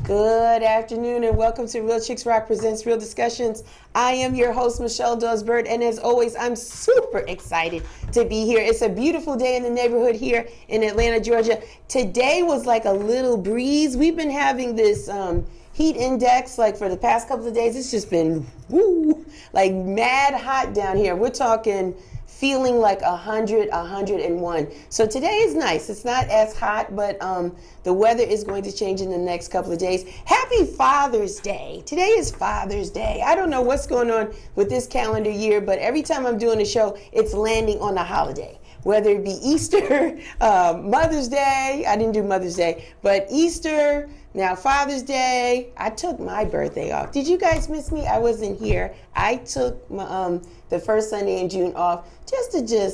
Good afternoon and welcome to Real Chicks Rock Presents Real Discussions. I am your host, Michelle Dawes-Bird, and as always, I'm super excited to be here. It's a beautiful day in the neighborhood here in Atlanta, Georgia. Today was like a little breeze. We've been having this heat index like for the past couple of days. It's just been like mad hot down here. We're talking feeling like 100, 101. So today is nice. It's not as hot, but the weather is going to change in the next couple of days. Happy Father's Day. Today is Father's Day. I don't know what's going on with this calendar year, but every time I'm doing a show, it's landing on a holiday. Whether it be Easter, Mother's Day, I didn't do Mother's Day, but Easter, now Father's Day. I took my birthday off. Did you guys miss me? I wasn't here. I took my, the first Sunday in June off just to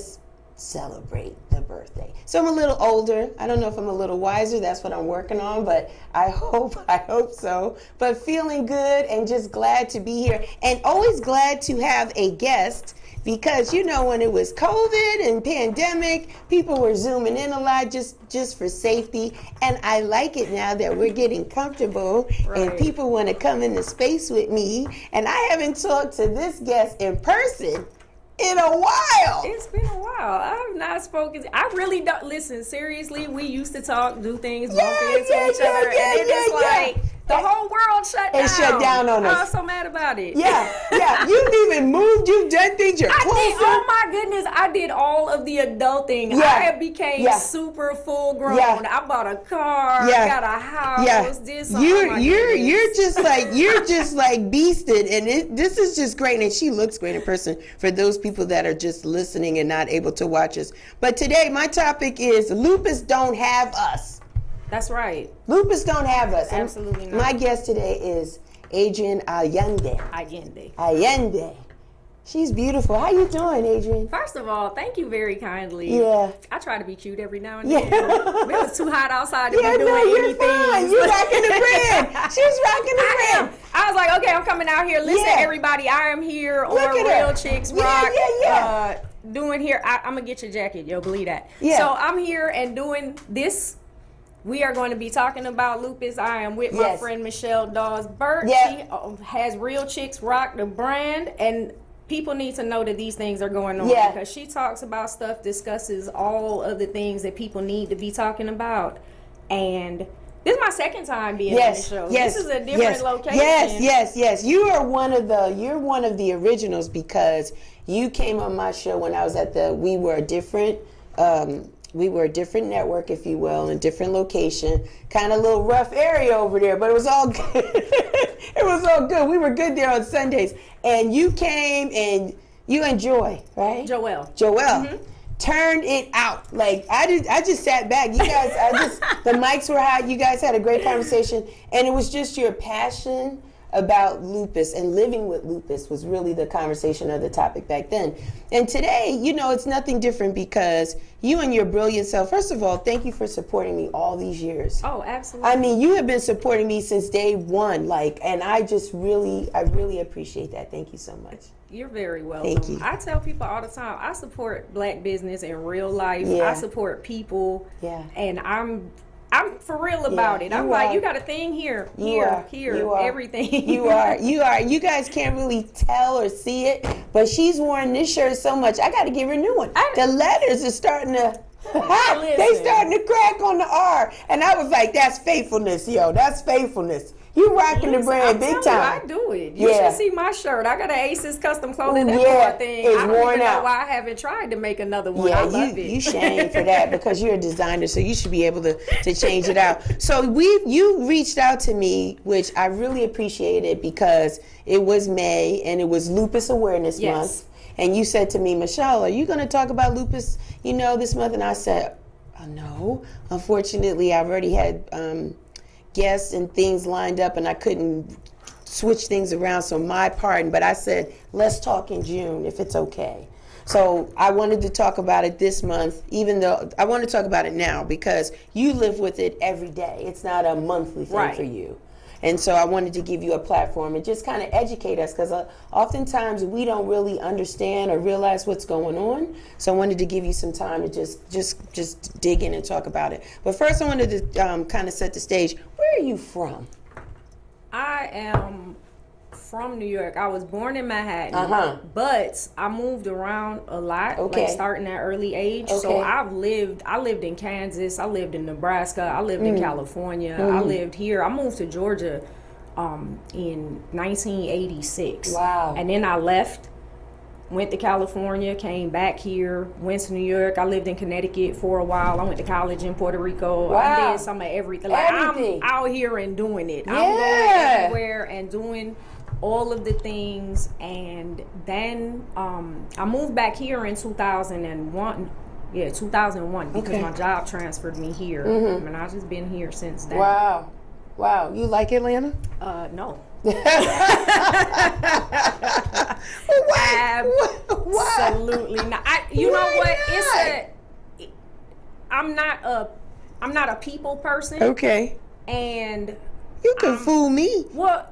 celebrate the birthday. So I'm a little older. I don't know if I'm a little wiser. That's what I'm working on, but I hope so. But feeling good and just glad to be here, and always glad to have a guest. Because, you know, when it was COVID and pandemic, people were zooming in a lot just for safety. And I like it now that we're getting comfortable and people want to come into space with me. And I haven't talked to this guest in person in a while. It's been a while. I've not spoken. I really don't. Listen, seriously, we used to talk, do things, bump into each other. And then it's like the whole world shut down. It shut down on us. I was so mad about it. Yeah. You've even moved. You've done things. You're closer. Oh my goodness. I did all of the adulting. I became super full grown. I bought a car. Got a house. You're just like beasted. And this is just great. And she looks great in person for those people that are just listening and not able to watch us. But today my topic is Lupus don't have us. That's right. Lupus don't have us. Absolutely not. My guest today is Adrienne Allende. She's beautiful. How you doing, Adrienne? First of all, thank you very kindly. Yeah. I try to be cute every now and then. It was too hot outside to be doing anything. Fine. You're rocking the brand. She's rocking the brand. I was like, okay, I'm coming out here. Listen, everybody, I am here on Real Chicks Rock. Doing here, I'm going to get your jacket. Yo, believe that. Yeah. So I'm here and doing this. We are going to be talking about lupus. I am with my friend Michelle Dawes-Bird. She has Real Chicks Rock, the brand, and people need to know that these things are going on because she talks about stuff, discusses all of the things that people need to be talking about. And this is my second time being on the show. This is a different location. Yes. You're one of the originals because you came on my show when I was at we were a different network, if you will, in a different location. Kind of a little rough area over there, but it was all good. It was all good. We were good there on Sundays. And you came and you and Joy, right? Joelle. Mm-hmm. Turned it out. Like I just sat back. You guys, the mics were hot. You guys had a great conversation. And it was just your passion about lupus and living with lupus was really the conversation of the topic back then. And today, you know, it's nothing different because you and your brilliant self, first of all, thank you for supporting me all these years. Oh, absolutely. I mean, you have been supporting me since day one, and I really appreciate that. Thank you so much. You're very welcome. Thank you. I tell people all the time, I support Black business in real life. I support people. And I'm for real about it. I'm like, you got a thing here, everything. You are. You guys can't really tell or see it, but she's worn this shirt so much. I got to give her a new one. The letters are starting to, they starting to crack on the R. And I was like, that's faithfulness, yo. That's faithfulness. You rocking the brand big time. I do it. You should see my shirt. I got an Aces custom clothing thing. It's I don't worn even out. know why I haven't tried to make another one. Yeah, I love it. You shame for that because you're a designer, so you should be able to change it out. So you reached out to me, which I really appreciated because it was May and it was Lupus Awareness Month. And you said to me, Michelle, are you going to talk about lupus, this month? And I said, oh, no. Unfortunately, I've already had guests and things lined up and I couldn't switch things around, so my pardon. But I said, let's talk in June if it's okay. So I wanted to talk about it this month, even though I want to talk about it now because you live with it every day. It's not a monthly thing for you. And so I wanted to give you a platform and just kind of educate us because oftentimes we don't really understand or realize what's going on. So I wanted to give you some time to just dig in and talk about it. But first I wanted to kind of set the stage. Where are you from? I am from New York. I was born in Manhattan, but I moved around a lot, like starting at early age. So I lived in Kansas, I lived in Nebraska, I lived in California, I lived here. I moved to Georgia in 1986. Wow. And then I left, went to California, came back here, went to New York. I lived in Connecticut for a while. I went to college in Puerto Rico. Wow. I did some of everything. Like, I'm out here and doing it. I'm going everywhere and doing all of the things. And then I moved back here in 2001. Yeah, 2001, because my job transferred me here. And I've just been here since then. Wow. Wow. You like Atlanta? No. Absolutely not. You know what? I'm not a people person. Okay. And you can fool me. Well,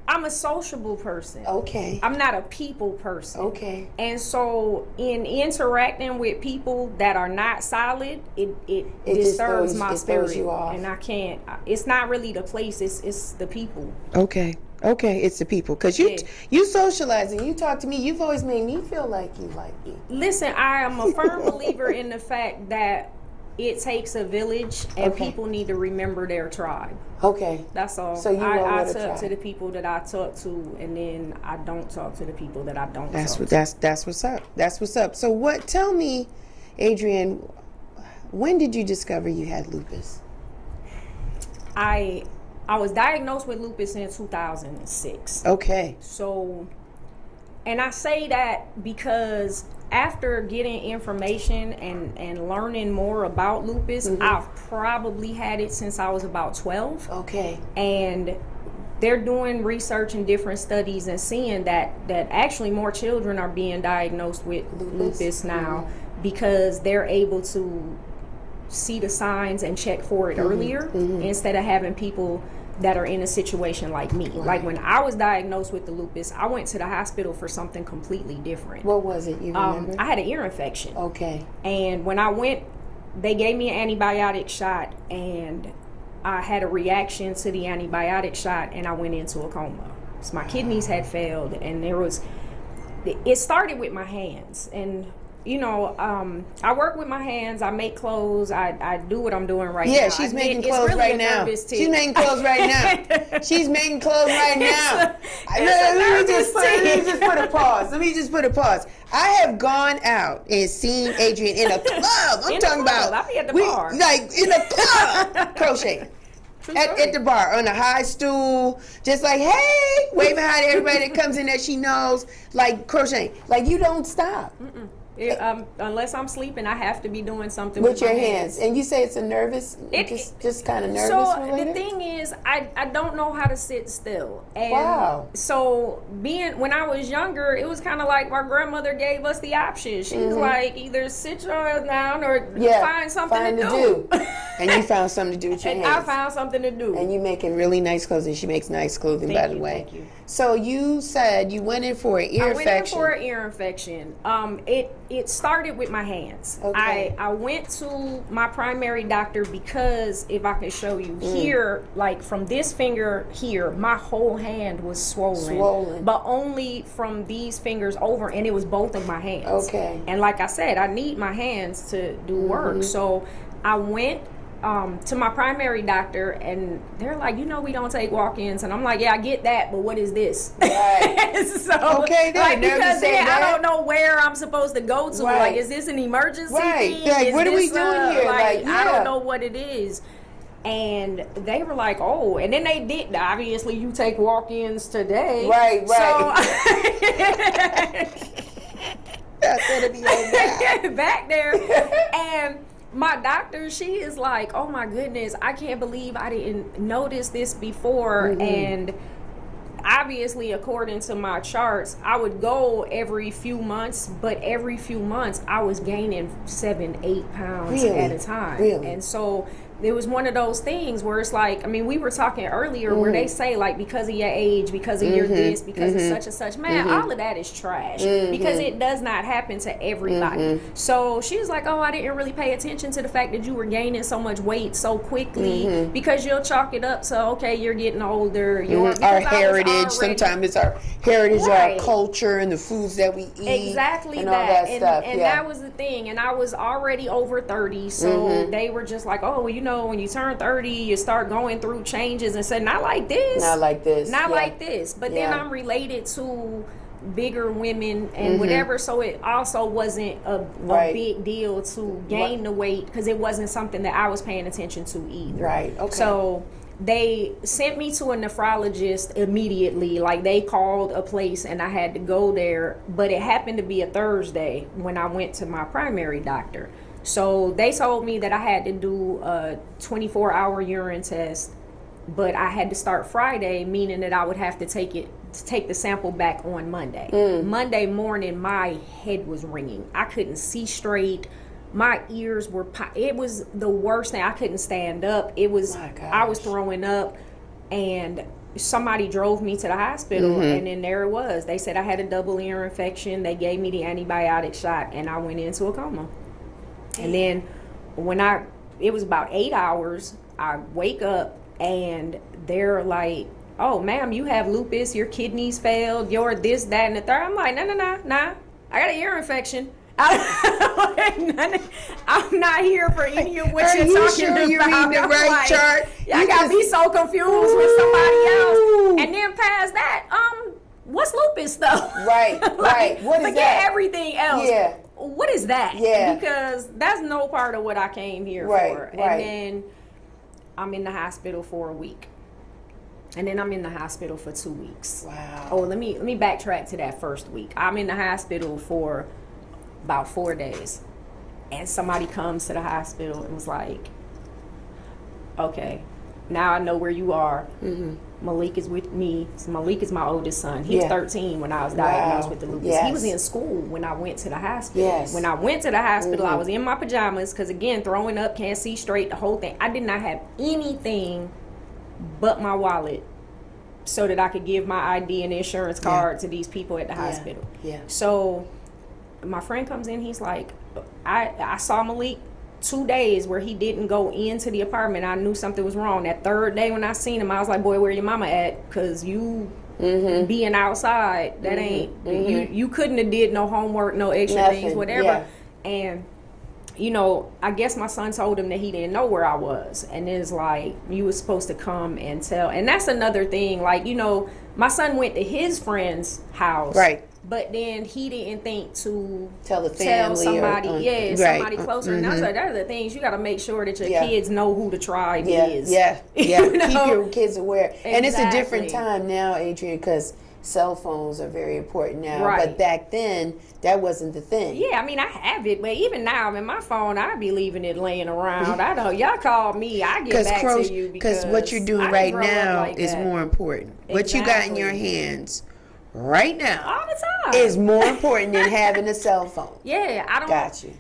I'm a sociable person. Okay. I'm not a people person. Okay. And so in interacting with people that are not solid, it disturbs my spirit. You off. And I can't. It's not really the place. It's the people. Okay. Okay, it's the people. Because you socializing, you talk to me, you've always made me feel like you like me. Listen, I am a firm believer in the fact that it takes a village, and people need to remember their tribe. Okay. That's all. So I talk to the people that I talk to, and then I don't talk to the people that I don't talk to. That's what's up. That's what's up. So tell me, Adrienne, when did you discover you had lupus? I was diagnosed with lupus in 2006. Okay. So, and I say that because after getting information and learning more about lupus, I've probably had it since I was about 12. Okay. And they're doing research and different studies and seeing that actually more children are being diagnosed with lupus now because they're able to see the signs and check for it earlier instead of having people that are in a situation like me. Right. Like when I was diagnosed with the lupus, I went to the hospital for something completely different. What was it? You remember? I had an ear infection. Okay. And when I went, they gave me an antibiotic shot, and I had a reaction to the antibiotic shot, and I went into a coma. So my kidneys had failed, and it started with my hands. And you know, I work with my hands. I make clothes. I do what I'm doing right now. Yeah, she's making clothes right now. She's making clothes right now. She's making clothes right now. Let me just put a pause. Let me just put a pause. I have gone out and seen Adrienne in a club. I'm talking about. I'll be at the bar. Like in a club, crocheting. At the bar, on a high stool, just like, hey, waving hi to everybody that comes in that she knows, like crocheting. Like, you don't stop. Unless I'm sleeping, I have to be doing something with your hands. And you say it's a nervous, just kind of nervous. So related? The thing is, I don't know how to sit still. And wow. So when I was younger, it was kind of like my grandmother gave us the option. She was like, either sit your ass down or find something to do. And you found something to do with your hands. I found something to do. And you making really nice clothes, and she makes nice clothing, by the way. Thank you. So you said you went in for an ear infection. I went in for an ear infection. It started with my hands. Okay. I went to my primary doctor because, if I can show you here, like from this finger here, my whole hand was swollen. But only from these fingers over, and it was both of my hands. Okay. And like I said, I need my hands to do work. So I went to my primary doctor, and they're like, we don't take walk-ins, and I'm like, yeah, I get that, but what is this? Right. So, because I don't know where I'm supposed to go to. Right. Like, is this an emergency thing? Like, what are we doing here? I don't know what it is. And they were like, oh, and then they did. Obviously, you take walk-ins today, right? So that's gonna be back there, and my doctor, she is like, oh my goodness, I can't believe I didn't notice this before. And obviously, according to my charts, I would go every few months, but every few months I was gaining 7-8 pounds at a time. Really? And so it was one of those things where it's like, I mean, we were talking earlier where they say, like, because of your age, because of your this, because of such and such. Man, all of that is trash because it does not happen to everybody. So she was like, oh, I didn't really pay attention to the fact that you were gaining so much weight so quickly because you'll chalk it up to, okay, you're getting older. Our heritage, sometimes it's our heritage, our culture, and the foods that we eat. Exactly and that. all that stuff. And that was the thing. And I was already over 30, so they were just like, oh, well, you know, when you turn 30, you start going through changes and said, not like this. Not like this. Not like this. But then I'm related to bigger women and whatever, so it also wasn't a big deal to gain the weight because it wasn't something that I was paying attention to either. Right, okay. So they sent me to a nephrologist immediately. Like, they called a place and I had to go there, but it happened to be a Thursday when I went to my primary doctor. So they told me that I had to do a 24-hour urine test, but I had to start Friday, meaning that I would have to take the sample back on Monday. Monday morning, my head was ringing. I couldn't see straight. My ears were it was the worst thing. I couldn't stand up. It was I was throwing up, and somebody drove me to the hospital, and then there it was. They said I had a double ear infection. They gave me the antibiotic shot, and I went into a coma. And then when it was about 8 hours, I wake up and they're like, oh, ma'am, you have lupus, your kidneys failed, your this, that, and the third. I'm like, nah, I got an ear infection. I'm not here for any of what you're talking about. You're reading the right chart? I got me so confused with somebody else. And then past that, what's lupus though? Right, right. What is forget that? everything else. Yeah. What is that? Yeah. Because that's no part of what I came here for. And then I'm in the hospital for a week. And then I'm in the hospital for 2 weeks. Wow. Oh, let me backtrack to that first week. I'm in the hospital for about 4 days. And somebody comes to the hospital and was like, okay, now I know where you are. Malik is with me. So Malik is my oldest son. He's 13 when I was diagnosed with the lupus. He was in school when I went to the hospital. When I went to the hospital, I was in my pajamas because, again, throwing up, can't see straight, the whole thing. I did not have anything but my wallet so that I could give my ID and insurance card to these people at the hospital. So my friend comes in, he's like, I saw Malik 2 days where he didn't go into the apartment. I knew something was wrong. That third day when I seen him, I was like, boy, where your mama at? Because you being outside, that ain't, you couldn't have did no homework, no extra things, whatever. And, you know, I guess my son told him that he didn't know where I was. And it's like, you was supposed to come and tell. And that's another thing. Like, you know, my son went to his friend's house. But then he didn't think to tell the family, somebody, somebody closer. And I was like, that's the things you got to make sure that your kids know who the tribe is. Keep your kids aware. And it's a different time now, Adrian, because cell phones are very important now. But back then, that wasn't the thing. Yeah, I mean, I have it, but even now, I mean, my phone, I be leaving it laying around. I know y'all call me, I get back to you because what you're doing right now is more important. What you got in your hands right now all the time is more important than having a cell phone. I don't got you.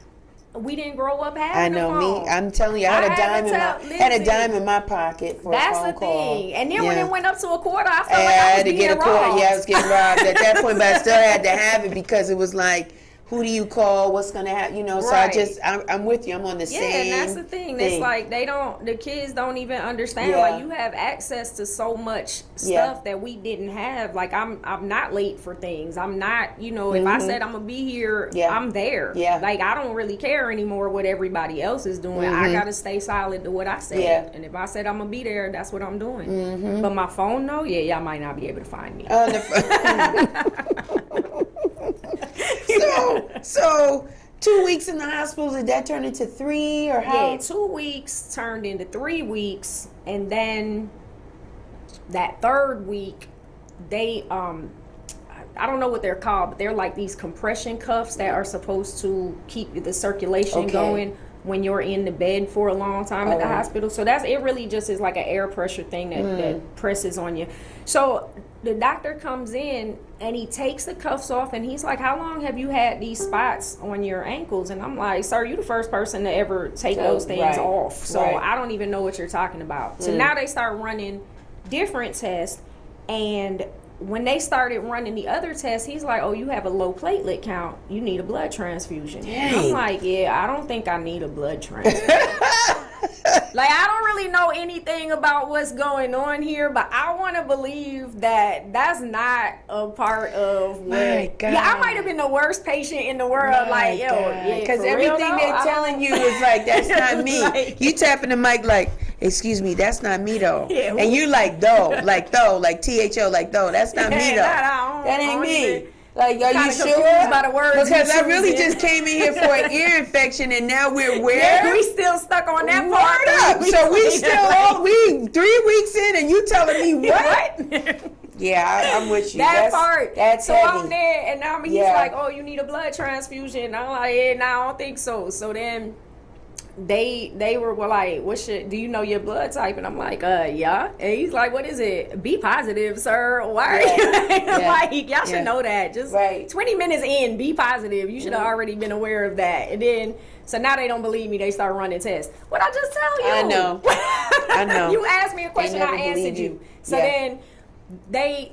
We didn't grow up having a phone. Me. I'm telling you, I had a dime in my pocket for a phone call. Thing. And then when it went up to a quarter, I felt like I was getting robbed. I was getting robbed at that point, but I still had to have it because it was like, who do you call? What's going to happen? You know, so I'm with you. I'm on the same and that's the thing. It's like the kids don't even understand. Like, you have access to so much stuff that we didn't have. Like, I'm not late for things. I'm not, you know, if I said I'm going to be here, I'm there. Like, I don't really care anymore what everybody else is doing. I got to stay solid to what I said. And if I said I'm going to be there, that's what I'm doing. But my phone, no, y'all might not be able to find me. So 2 weeks in the hospital, did that turn into 3 or how? Yeah, 2 weeks turned into 3 weeks, and then that third week, they I don't know what they're called, but they're like these compression cuffs that are supposed to keep the circulation going. when you're in the bed for a long time at the hospital. So it really just is like an air pressure thing that presses on you. So the doctor comes in and he takes the cuffs off and he's like, how long have you had these spots on your ankles? And I'm like, sir, you're the first person to ever take those things off. So I don't even know what you're talking about. So now they start running different tests, and when they started running the other tests, he's like, oh, you have a low platelet count. You need a blood transfusion. Dang. I'm like, yeah, I don't think I need a blood transfusion. Like, I don't really know anything about what's going on here, but I want to believe that that's not a part of what... My God. Yeah, I might have been the worst patient in the world. Like, yo, yeah, because everything they're telling you is like, that's not me. Like, you tapping the mic like, excuse me, that's not me though. Yeah, and you like though, like THO, like though, that's not me though. That ain't me. Like, are you sure? By the words because I really just came in here for an ear infection, and now we're where? Yeah, we still stuck on that part. So we still we 3 weeks in, and you telling me what? Yeah, I'm with you. That part. That's so heavy. I'm there, and now he's like, "Oh, you need a blood transfusion." I'm like, "Yeah, no, I don't think so." So then they were like, do you know your blood type? And I'm like, yeah. And he's like, what is it? B positive, sir. Why are you like, y'all should know that. Just 20 minutes in, B positive. You should have already been aware of that. And then, so now they don't believe me. They start running tests. What I just tell you? I know. You asked me a question, I answered you. So then they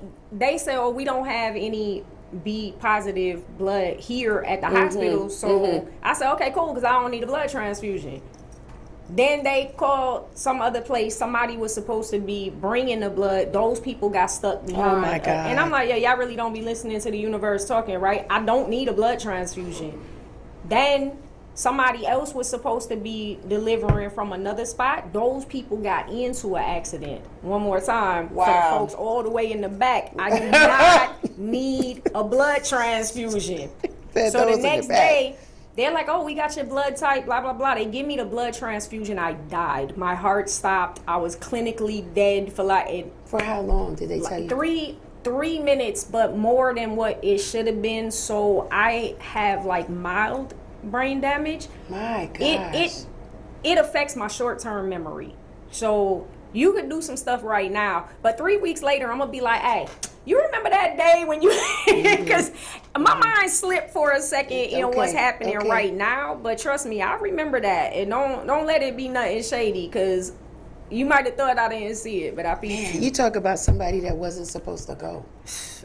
say, oh, we don't have any B positive blood here at the hospital. So I said, okay, cool, because I don't need a blood transfusion. Then they called some other place. Somebody was supposed to be bringing the blood. Those people got stuck behind. Oh my God. And I'm like, yeah, y'all really don't be listening to the universe talking, right? I don't need a blood transfusion. Then somebody else was supposed to be delivering from another spot. Those people got into an accident. One more time. For the folks all the way in the back, I do not need a blood transfusion. So the next day, they're like, oh, we got your blood type, blah, blah, blah. They give me the blood transfusion. I died. My heart stopped. I was clinically dead for For how long did they tell you? 3 minutes, but more than what it should have been. So I have like mild brain damage. My gosh. It affects my short-term memory. So you could do some stuff right now, but 3 weeks later I'm gonna be like, hey, you remember that day when you because my mind slipped for a second in what's happening right now, but trust me, I remember that. And don't let it be nothing shady, because you might have thought I didn't see it, but I feel you talk about somebody that wasn't supposed to go.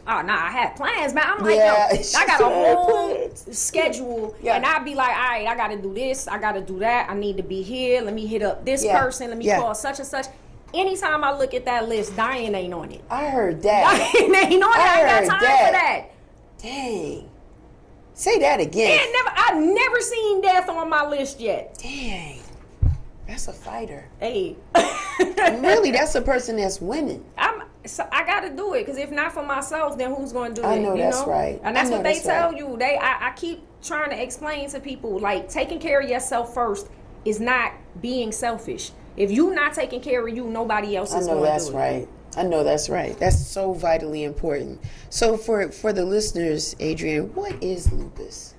Oh, nah, I had plans, man. I'm like, yo, I got a whole schedule, and I'd be like, all right, I got to do this, I got to do that, I need to be here, let me hit up this person, let me call such and such. Anytime I look at that list, dying ain't on it. I heard that. Dying ain't on it. I ain't got time for that. Dang. Say that again. I've never seen death on my list yet. Dang. That's a fighter. Hey. Really, that's a person that's winning. I got to do it, because if not for myself, then who's going to do it? I know that's right. And that's what they tell you. I keep trying to explain to people, like, taking care of yourself first is not being selfish. If you're not taking care of you, nobody else is going to do it. I know that's right. I know that's right. That's so vitally important. So for the listeners, Adrienne, what is lupus?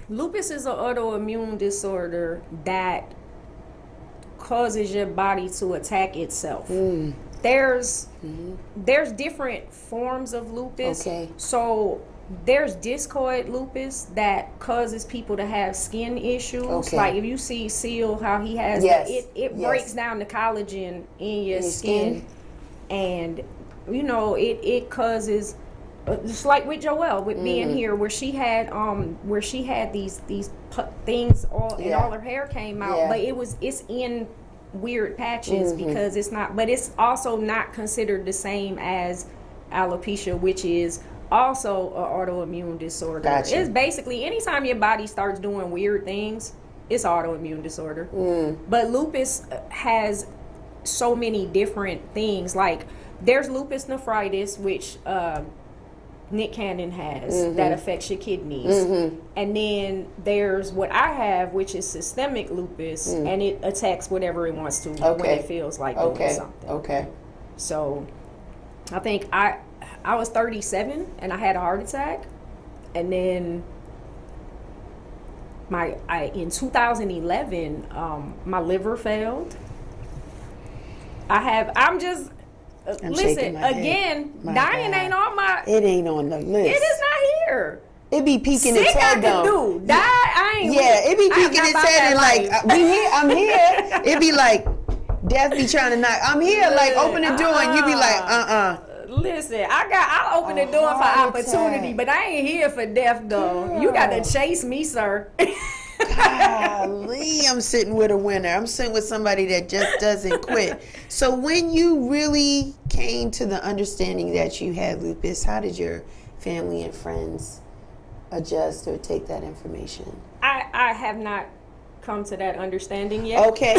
Lupus is an autoimmune disorder that causes your body to attack itself. There's different forms of lupus. Okay. So there's discoid lupus that causes people to have skin issues. Okay. Like if you see Seal, how he has it breaks down the collagen in your skin. And it causes just like with Joelle, with being here, where she had these things all and all her hair came out, but it's in weird patches because it's not, but it's also not considered the same as alopecia, which is also an autoimmune disorder. Gotcha. It's basically anytime your body starts doing weird things, it's autoimmune disorder. But lupus has so many different things. Like there's lupus nephritis, which Nick Cannon has, that affects your kidneys. And then there's what I have, which is systemic lupus, and it attacks whatever it wants to when it feels like doing something. Okay. So I think I was 37 and I had a heart attack, and then in 2011, my liver failed. Listen, again, dying ain't on my... It ain't on the list. It is not here. It be peeking its head though. Die, I ain't... Yeah, it be peeking its head and like, I'm here. It be like, death be trying to knock. I'm here, like, open the door and you be like, Listen, I'll open the door for opportunity, but I ain't here for death though. Girl. You got to chase me, sir. Golly, I'm sitting with a winner. I'm sitting with somebody that just doesn't quit. So when you really came to the understanding that you had lupus, how did your family and friends adjust or take that information? I have not come to that understanding yet. Okay.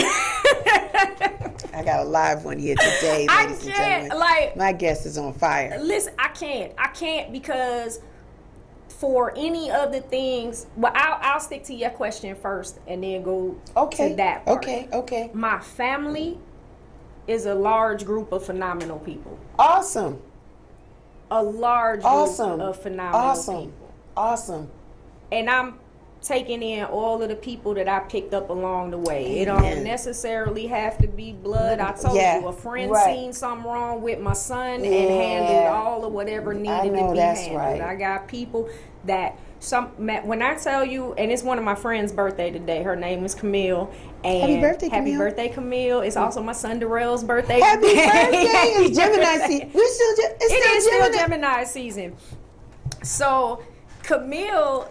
I got a live one here today, ladies and gentlemen. My guest is on fire. Listen, I can't because for any of the things, well, I'll stick to your question first and then go to that part. Okay. My family is a large group of phenomenal people. Awesome. A large group of phenomenal people. Awesome. And I'm taking in all of the people that I picked up along the way. It don't necessarily have to be blood. I told you, a friend seen something wrong with my son and handled all of whatever needed to be handled. Right. I got people that when I tell you, and it's one of my friend's birthday today. Her name is Camille. And happy birthday, Camille. Happy birthday, Camille. It's also my son Darrell's birthday. Happy birthday. It's Gemini season. It's still Gemini season. So Camille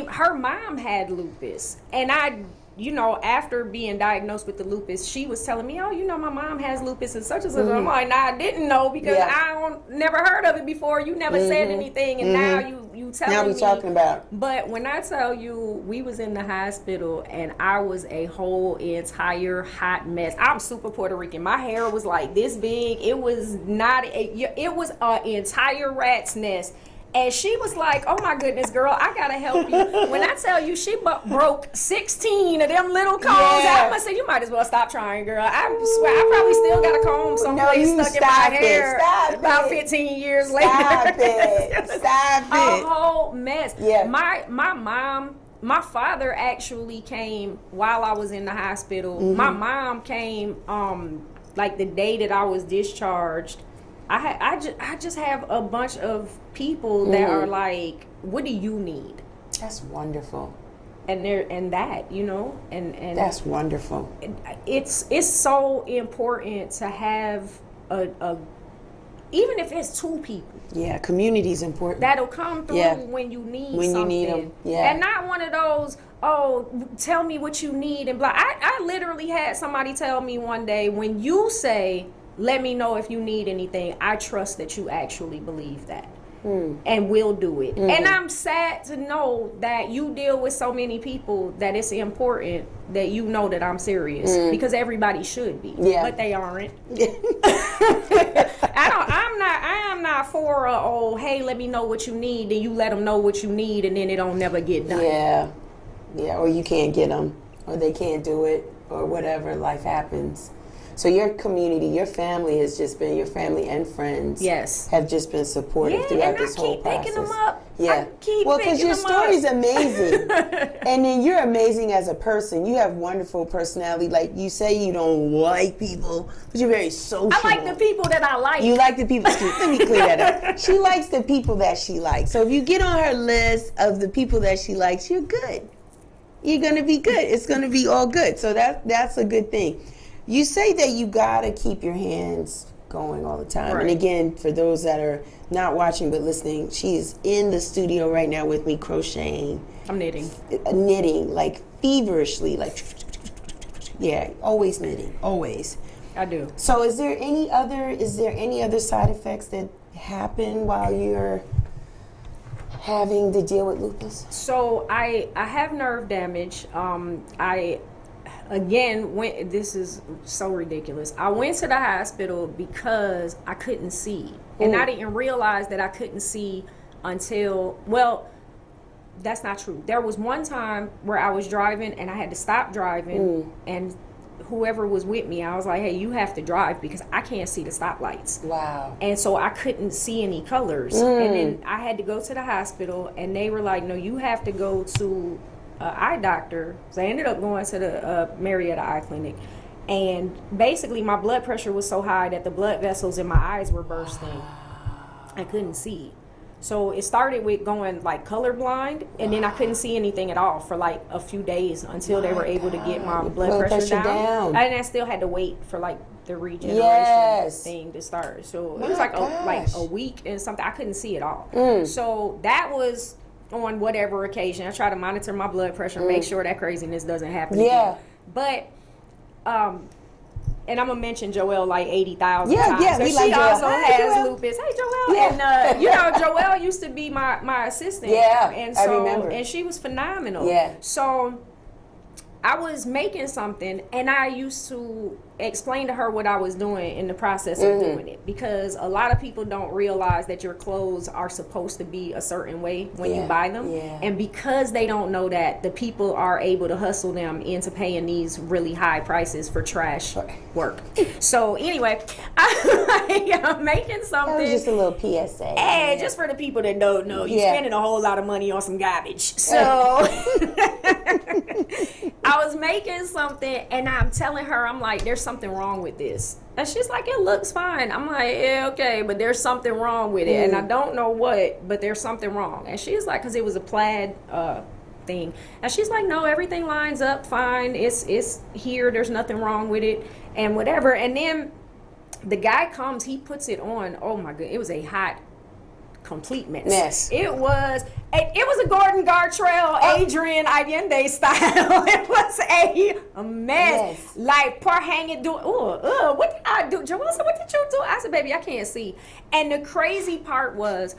her mom had lupus, and after being diagnosed with the lupus, she was telling me, my mom has lupus and such and such. I'm like, I didn't know because I never heard of it before. You never said anything, and now you telling me. Now we talking about. But when I tell you, we was in the hospital, and I was a whole entire hot mess. I'm super Puerto Rican. My hair was like this big. It was not. It was an entire rat's nest. And she was like, oh my goodness, girl, I gotta help you. When I tell you she broke 16 of them little combs, I must say, you might as well stop trying, girl. I swear, I probably still got a comb someplace stuck in my hair about 15 years later. Stop it. A whole mess. Yeah. My father actually came while I was in the hospital. My mom came like the day that I was discharged. I just have a bunch of people that are like, what do you need? That's wonderful. And that's wonderful. It's so important to have a even if it's two people. Yeah, community's important. That'll come through when you need something. You need them. Yeah. And not one of those, tell me what you need and blah. I literally had somebody tell me one day, when you say, let me know if you need anything, I trust that you actually believe that and will do it. And I'm sad to know that you deal with so many people that it's important that you know that I'm serious, because everybody should be, but they aren't. I am not for hey, let me know what you need, and you let them know what you need, and then it don't never get done. Yeah, or you can't get them, or they can't do it, or whatever, life happens. So your community, your family has just been, your family and friends have just been supportive throughout this whole process. Picking them up. Yeah. Well, because your story's amazing. And then you're amazing as a person. You have wonderful personality. Like you say, you don't like people, but you're very social. I like the people that I like. You like the people. Let me clear that up. She likes the people that she likes. So if you get on her list of the people that she likes, you're good. You're going to be good. It's going to be all good. So that's a good thing. You say that you gotta keep your hands going all the time. Right. And again, for those that are not watching but listening, she's in the studio right now with me crocheting. I'm knitting. Knitting, like feverishly, like always knitting, always. I do. So is there any other side effects that happen while you're having to deal with lupus? So I have nerve damage. This is so ridiculous. I went to the hospital because I couldn't see. And I didn't realize that I couldn't see until, that's not true. There was one time where I was driving and I had to stop driving, and whoever was with me, I was like, hey, you have to drive because I can't see the stoplights. Wow. And so I couldn't see any colors. And then I had to go to the hospital, and they were like, no, you have to go to eye doctor. So I ended up going to the Marietta Eye Clinic. And basically my blood pressure was so high that the blood vessels in my eyes were bursting. I couldn't see. So it started with going like colorblind, and then I couldn't see anything at all for like a few days until they were able to get my blood pressure down. And I still had to wait for like the regeneration thing to start. So it was like a week and something. I couldn't see at all. So that was on whatever occasion. I try to monitor my blood pressure, make sure that craziness doesn't happen again. But and I'm gonna mention Joelle like 80,000 times. Yeah, so she also has lupus. Hey, Joelle, and you know, Joelle used to be my assistant. And so, I remember. And she was phenomenal. So I was making something, and I used to explain to her what I was doing in the process of doing it, because a lot of people don't realize that your clothes are supposed to be a certain way when you buy them, and because they don't know that, the people are able to hustle them into paying these really high prices for trash work. So anyway, I'm making something. That was just a little PSA. Hey, just for the people that don't know, you're spending a whole lot of money on some garbage. So I was making something, and I'm telling her, I'm like, there's something wrong with this. And she's like, it looks fine. I'm like, yeah, okay, but there's something wrong with it. And I don't know what, but there's something wrong. And she's like, because it was a plaid thing. And she's like, no, everything lines up fine. It's here. There's nothing wrong with it and whatever. And then the guy comes, he puts it on. Oh, my God. It was a hot, complete mess. It was a Gordon Gartrell, Adrian Allende style. It was a mess. Like, poor hanging doing, what did I do? Joelle said, what did you do? I said, baby, I can't see. And the crazy part was,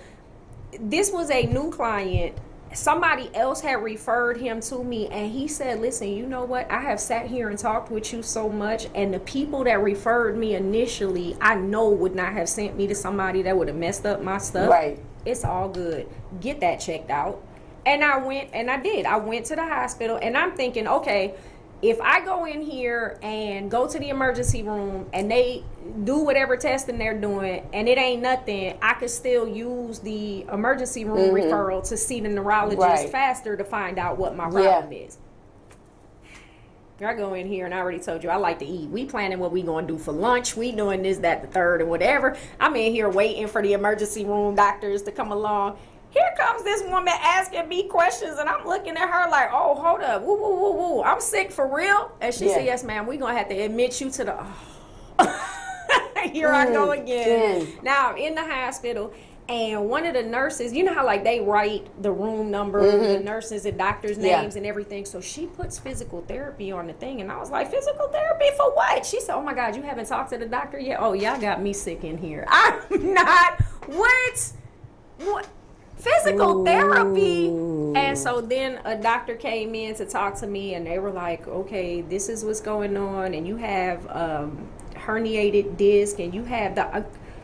this was a new client. Somebody else had referred him to me, and he said, listen, you know what? I have sat here and talked with you so much, and the people that referred me initially, I know would not have sent me to somebody that would have messed up my stuff. Right. It's all good. Get that checked out. And I went, and I did. I went to the hospital, and I'm thinking, okay, if I go in here and go to the emergency room and they do whatever testing they're doing and it ain't nothing, I could still use the emergency room referral to see the neurologist faster to find out what my problem is. I go in here, and I already told you I like to eat. We planning what we gonna do for lunch. We doing this, that, the third, and whatever. I'm in here waiting for the emergency room doctors to come along. Here comes this woman asking me questions, and I'm looking at her like, oh, hold up, woo, woo, woo, woo. I'm sick for real? And she said, yes, ma'am, we're going to have to admit you to the... Here I go again. Now, I'm in the hospital, and one of the nurses, you know how like they write the room number, the nurses and doctors' names and everything, so she puts physical therapy on the thing, and I was like, physical therapy for what? She said, oh my God, you haven't talked to the doctor yet? Oh, y'all got me sick in here. I'm not... What? Physical therapy. And so then a doctor came in to talk to me, and they were like, okay, this is what's going on, and you have herniated disc, and you have the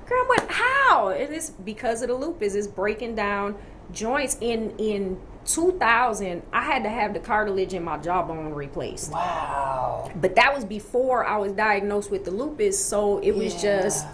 girl, what? How? It is because of the lupus. It's breaking down joints. In 2000, I had to have the cartilage in my jawbone replaced. Wow. But that was before I was diagnosed with the lupus, so it was just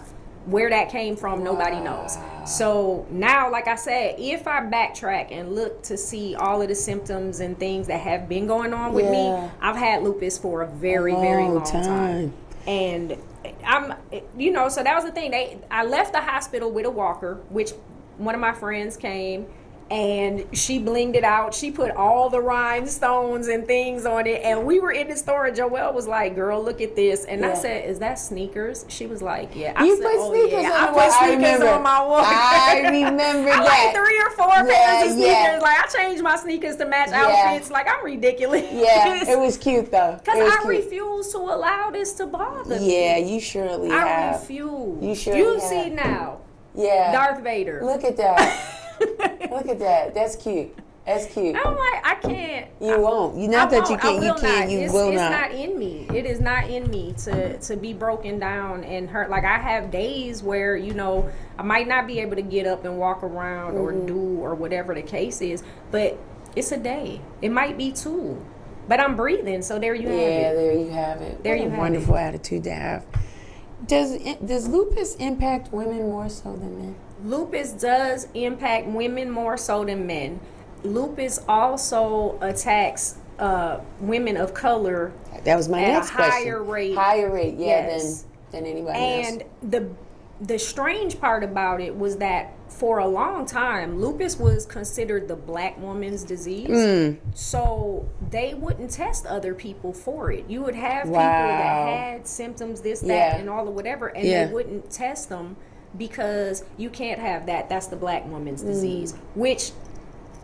where that came from, nobody knows. So now, like I said, if I backtrack and look to see all of the symptoms and things that have been going on with me, I've had lupus for a very, very long time. And I'm, you know, so that was the thing. I left the hospital with a walker, which one of my friends came, and she blinged it out. She put all the rhinestones and things on it. And we were in the store, and Joelle was like, girl, look at this. And I said, is that sneakers? She was like, yeah. I said, put sneakers on I put sneakers on my walker. I remember that. Like 3 or 4 pairs of sneakers. Like, I changed my sneakers to match outfits. Like, I'm ridiculous. Yeah, it was cute, though. Because I refuse to allow this to bother me. Yeah, you surely have. I refuse. You surely You have. see now. Yeah. Darth Vader. Look at that. Look at that. That's cute. That's cute. I'm like, I can't. You won't. You not that you can't. You can't. You will not. It's not in me. It is not in me to be broken down and hurt. Like, I have days where, you know, I might not be able to get up and walk around or do or whatever the case is, but it's a day. It might be 2, but I'm breathing. So there you have it. Yeah, there you have it. There you have it. Wonderful attitude to have. Does lupus impact women more so than men? Lupus does impact women more so than men. lupus also attacks women of color. That was my next question. Higher rate. Higher rate, yeah, yes. than anybody else. And the strange part about it was that for a long time, lupus was considered the black woman's disease. So they wouldn't test other people for it. You would have people that had symptoms, this, that, and all of whatever, and they wouldn't test them because you can't have that. That's the black woman's disease, which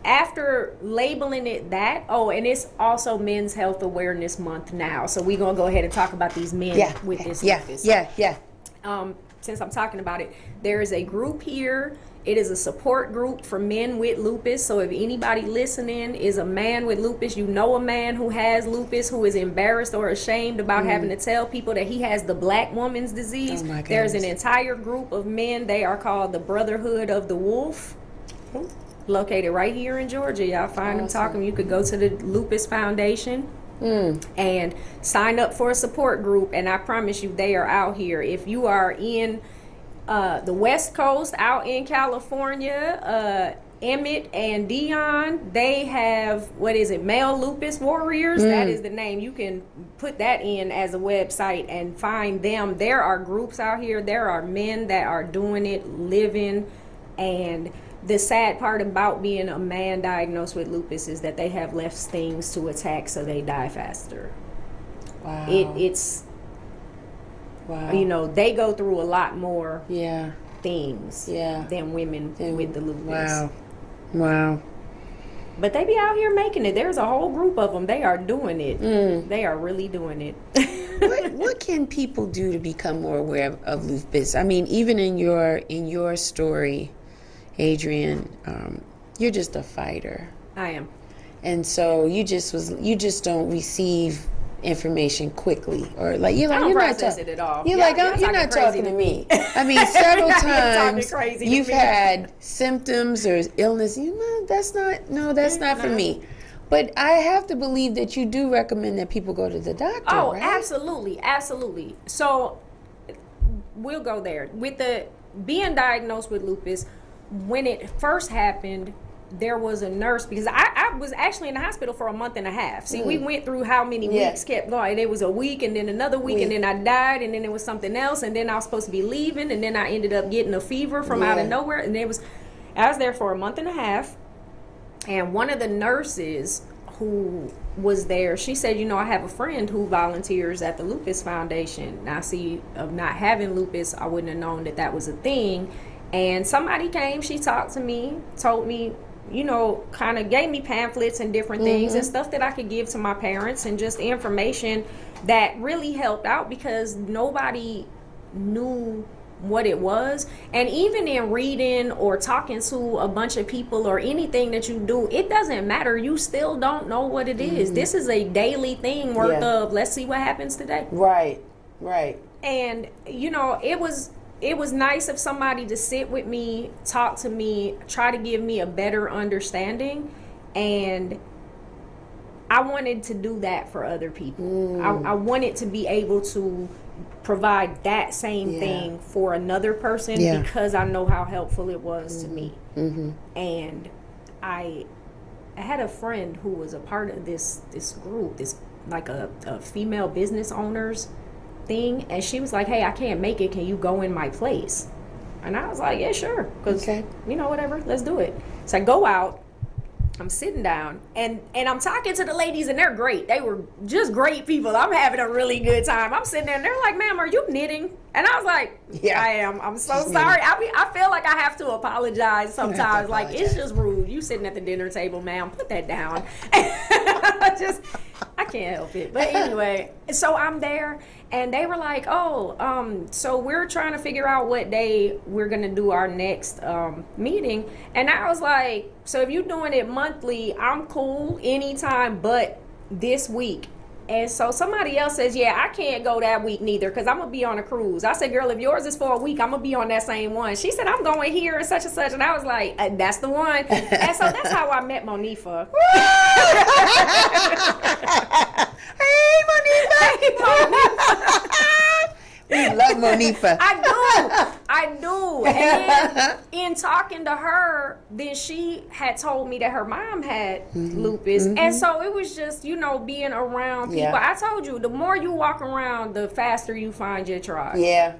after labeling it that, and it's also Men's Health Awareness Month now. So we're going to go ahead and talk about these men with this lupus. Since I'm talking about it, there is a group here. It is a support group for men with lupus. So if anybody listening is a man with lupus, you know a man who has lupus who is embarrassed or ashamed about having to tell people that he has the black woman's disease. There's an entire group of men. They are called the Brotherhood of the Wolf. Located right here in Georgia. Y'all find them talking. You could go to the Lupus Foundation and sign up for a support group, and I promise you they are out here. If you are in the West Coast, out in California, Emmett and Dion, they have, Male Lupus Warriors? That is the name. You can put that in as a website and find them. There are groups out here. There are men that are doing it, living, and the sad part about being a man diagnosed with lupus is that they have less things to attack, so they die faster. Wow. It's they go through a lot more things than women with the lupus. Wow. But they be out here making it. There's a whole group of them. They are doing it. They are really doing it. What can people do to become more aware of lupus? I mean, even in your story, Adrienne, you're just a fighter. I am. And so you just don't receive information quickly, or like you're not process it at all. You're not talking to me. I mean, several times you've had symptoms or illness. That's not for me. But I have to believe that you do recommend that people go to the doctor. Oh, right? Absolutely. So we'll go there with the being diagnosed with lupus. When it first happened, there was a nurse, because I was actually in the hospital for a month and a half. See, we went through how many weeks kept going. It was a week, and then another week, and then I died, and then it was something else, and then I was supposed to be leaving, and then I ended up getting a fever from out of nowhere, and I was there for a month and a half, and one of the nurses who was there, she said, I have a friend who volunteers at the Lupus Foundation. Now, see, of not having lupus, I wouldn't have known that was a thing. And somebody came, she talked to me, told me, kind of gave me pamphlets and different things and stuff that I could give to my parents, and just information that really helped out because nobody knew what it was. And even in reading or talking to a bunch of people or anything that you do, it doesn't matter. You still don't know what it is. This is a daily thing worth of, let's see what happens today. Right. And, it was nice of somebody to sit with me, talk to me, try to give me a better understanding. And I wanted to do that for other people. I wanted to be able to provide that same thing for another person because I know how helpful it was to me. And I had a friend who was a part of this group, this like a female business owners thing, and she was like, hey, I can't make it, can you go in my place? And I was like, yeah, sure, because whatever, let's do it. So I go out, I'm sitting down, and I'm talking to the ladies, and they're great. They were just great people. I'm having a really good time. I'm sitting there, and they're like, ma'am, are you knitting? And I was like, I am. I'm so sorry. I feel like I have to apologize sometimes. Like, it's just rude. You sitting at the dinner table, ma'am, put that down. I can't help it. But anyway, so I'm there, and they were like, so we're trying to figure out what day we're going to do our next meeting. And I was like, so if you're doing it monthly, I'm cool anytime but this week. And so somebody else says, yeah, I can't go that week neither because I'm going to be on a cruise. I said, girl, if yours is for a week, I'm going to be on that same one. She said, I'm going here and such and such. And I was like, that's the one. And so that's how I met Monifa. Hey, Monifa. We love Monifa. I I do. And then in talking to her, then she had told me that her mom had lupus. And so it was just, you know, being around people. Yeah. I told you, the more you walk around, the faster you find your tribe. Yeah.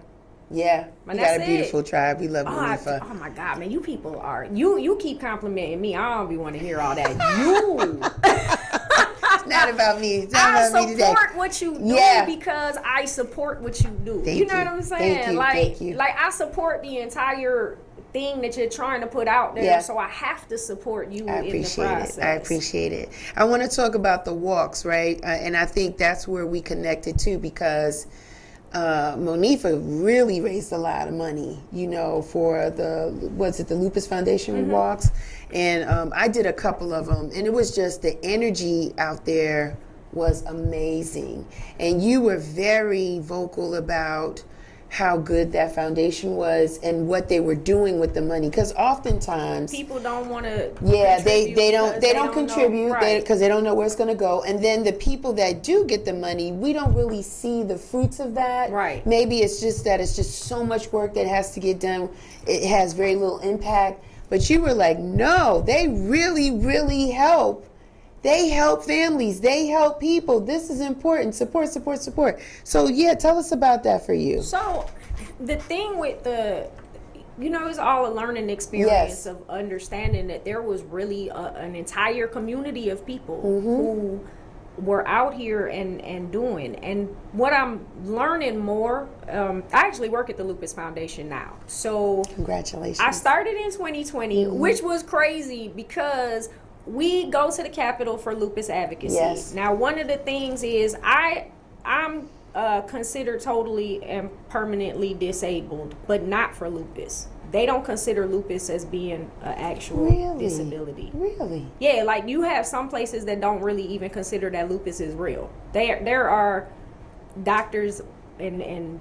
Yeah. And you got a beautiful tribe. We love Monifa. Oh my God, man, you people are, you keep complimenting me. I don't be want to hear all that. You. It's not about me. It's not I about me today. support what you do because I support what you do. You know what I'm saying? Thank you. Like I support the entire thing that you're trying to put out there, so I have to support you in the process. I appreciate it. I want to talk about the walks, right? And I think that's where we connected too, because Monifa really raised a lot of money, you know, for the Lupus Foundation walks. And I did a couple of them, and it was just the energy out there was amazing. And you were very vocal about how good that foundation was and what they were doing with the money, because oftentimes people don't want to they don't contribute because they don't know where it's going to go. And then the people that do get the money, we don't really see the fruits of that. Right. Maybe it's just that it's just so much work that has to get done, it has very little impact. But you were like, no, they really help. They help families. They help people. This is important. Support. So, yeah, tell us about that for you. So, the thing with it's all a learning experience of understanding that there was really an entire community of people who were out here and doing. And what I'm learning more, I actually work at the Lupus Foundation now. So, congratulations. I started in 2020, which was crazy because we go to the Capitol for lupus advocacy. Yes. Now, one of the things is I'm considered totally and permanently disabled, but not for lupus. They don't consider lupus as being an actual disability. Really? Yeah, like you have some places that don't really even consider that lupus is real. There are doctors and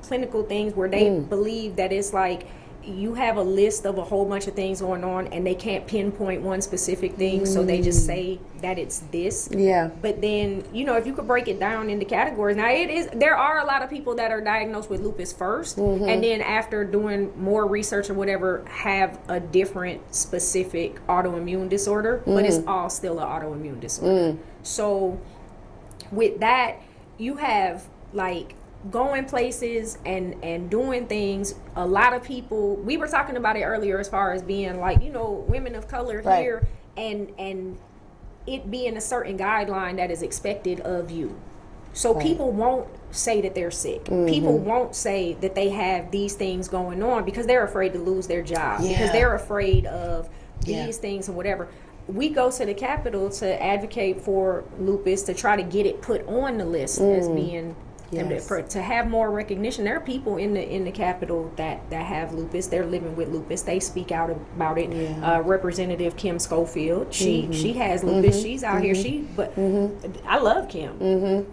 clinical things where they believe that it's like you have a list of a whole bunch of things going on and they can't pinpoint one specific thing, so they just say that it's this. Yeah. But then, if you could break it down into categories, now there are a lot of people that are diagnosed with lupus first, and then after doing more research or whatever, have a different specific autoimmune disorder, but it's all still an autoimmune disorder. So with that, you have like going places and doing things. A lot of people, we were talking about it earlier as far as being like, women of color here and it being a certain guideline that is expected of you. So people won't say that they're sick. People won't say that they have these things going on because they're afraid to lose their job, because they're afraid of these things and whatever. We go to the Capitol to advocate for lupus, to try to get it put on the list as being to have more recognition. There are people in the Capitol that have lupus. They're living with lupus. They speak out about it. Representative Kim Schofield, she has lupus. She's out here. I love Kim,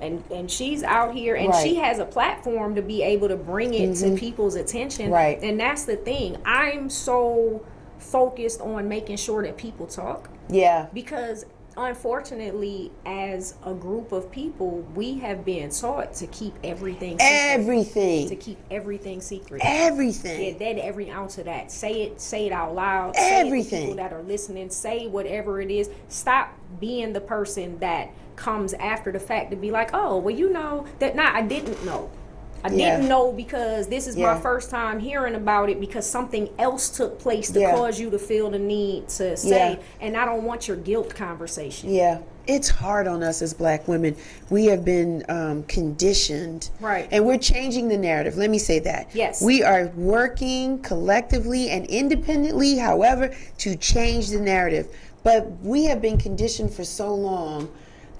and she's out here, and she has a platform to be able to bring it to people's attention. Right, and that's the thing. I'm so focused on making sure that people talk. Yeah, because unfortunately, as a group of people, we have been taught to keep everything secret. To keep everything secret. Everything. Yeah, every ounce of that. Say it out loud. Everything. Say it to people that are listening. Say whatever it is. Stop being the person that comes after the fact to be like, oh, well, that. I didn't know. I didn't know because this is my first time hearing about it, because something else took place to cause you to feel the need to say, and I don't want your guilt conversation. Yeah. It's hard on us as Black women. We have been conditioned. Right. And we're changing the narrative. Let me say that. Yes. We are working collectively and independently, however, to change the narrative. But we have been conditioned for so long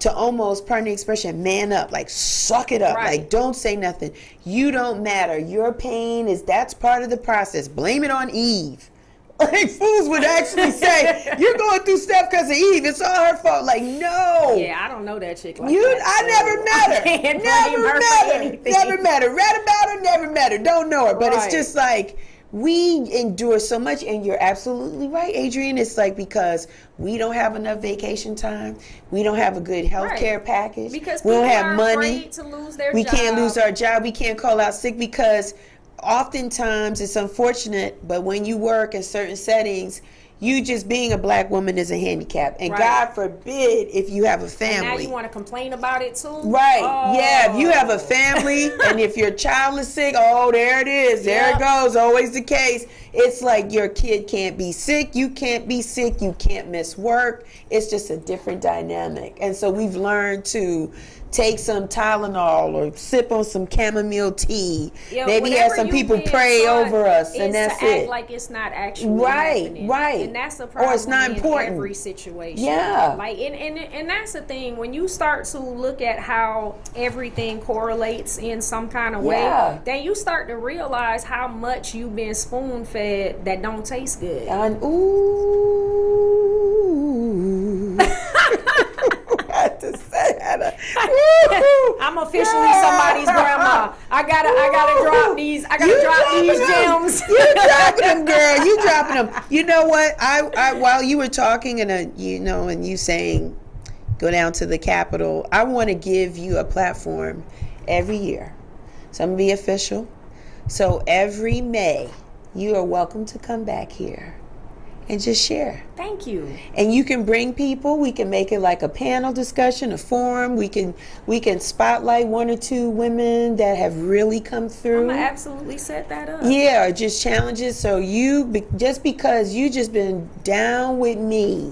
to almost, pardon the expression, man up, like suck it up, like don't say nothing. You don't matter. Your pain that's part of the process. Blame it on Eve. Like fools would actually say, you're going through stuff because of Eve. It's all her fault. Like, no. Yeah, I don't know that chick like that. I never met her. Never met her. Read about her, never met her. Don't know her. But it's just like, we endure so much, and you're absolutely right, Adrienne. It's like because we don't have enough vacation time, we don't have a good health care package, because we don't have money. To lose their job. Can't lose our job. We can't call out sick because oftentimes it's unfortunate, but when you work in certain settings, you just being a black woman is a handicap, and God forbid if you have a family. And now you want to complain about it too, right? Oh. Yeah, if you have a family and if your child is sick, oh, there it is, there it goes. Always the case. It's like your kid can't be sick, you can't be sick, you can't miss work. It's just a different dynamic, and so we've learned to take some Tylenol or sip on some chamomile tea. Maybe have some people pray over us, and that's to it. Act like it's not actually happening. Right. And that's the problem. Or it's not important in every situation. Yeah. Like, and that's the thing. When you start to look at how everything correlates in some kind of way, then you start to realize how much you've been spoon fed that don't taste good. And ooh. I had to say that. I'm officially somebody's grandma. I gotta drop these. I gotta drop these gems. You dropping them, girl. You dropping them. You know what? I while you were talking and and you saying, go down to the Capitol. I want to give you a platform every year. So I'm gonna be official. So every May, you are welcome to come back here and just share. Thank you. And you can bring people. We can make it like a panel discussion, a forum. We can spotlight one or two women that have really come through. I'm gonna absolutely set that up. Yeah, or just challenges. So just because you just been down with me,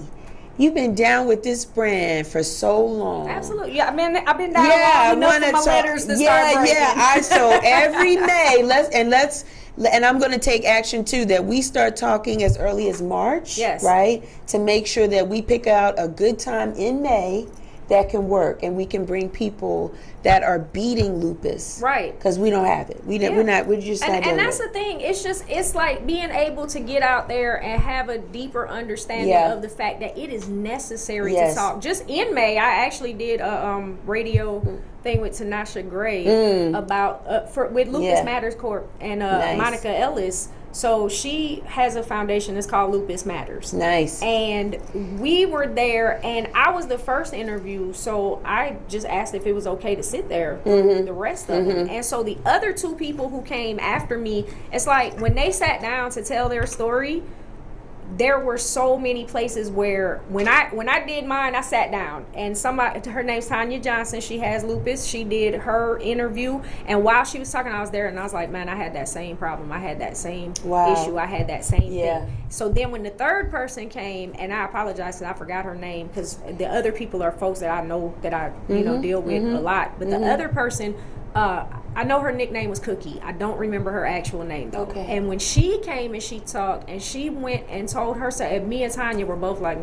you've been down with this brand for so long. Absolutely. Yeah, I mean, I've been down long enough for my letters to start breaking. So every May, and I'm going to take action too, that we start talking as early as March, right? To make sure that we pick out a good time in May that can work, and we can bring people that are beating lupus, right? Because we don't have it. We're just not doing it. And that's the thing. It's like being able to get out there and have a deeper understanding of the fact that it is necessary to talk. Just in May, I actually did a radio thing with Tanasha Gray about with Lupus Matters Corp and Monica Ellis. So she has a foundation that's called Lupus Matters. Nice. And we were there, and I was the first interview, so I just asked if it was okay to sit there with the rest of them. And so the other two people who came after me, it's like when they sat down to tell their story, there were so many places where when I did mine, I sat down, and somebody, her name's Tanya Johnson, she has lupus, she did her interview, and while she was talking, I was there, and I was like, man, I had that same problem, I had that same issue, I had that same thing. So then when the third person came, and I apologize because I forgot her name, because the other people are folks that I know that I deal with a lot, but the other person, I know her nickname was Cookie. I don't remember her actual name though. Okay. And when she came and she talked, and she went and told her, so me and Tanya were both like,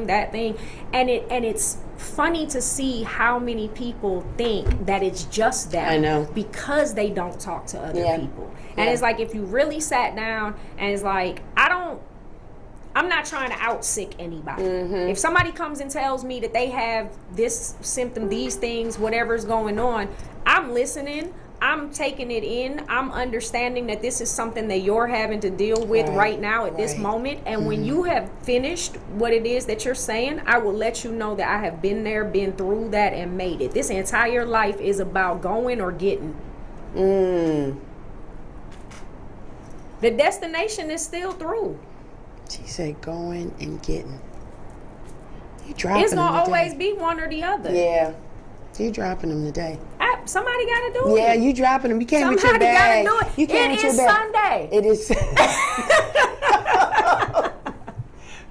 that thing. And it's funny to see how many people think that it's just them. I know. Because they don't talk to other people. And it's like, if you really sat down and it's like, I'm not trying to out sick anybody. If somebody comes and tells me that they have this symptom, these things, whatever's going on, I'm listening. I'm taking it in. I'm understanding that this is something that you're having to deal with right now at this moment. And when you have finished what it is that you're saying, I will let you know that I have been there, been through that, and made it. This entire life is about going or getting. The destination is still through. She said going and getting. You dropping it's going to always be one or the other. Yeah. You dropping them today. Somebody got to do it. Yeah, you dropping them. You came with your bag. Somebody got to do it. You came with your bag. Sunday. It is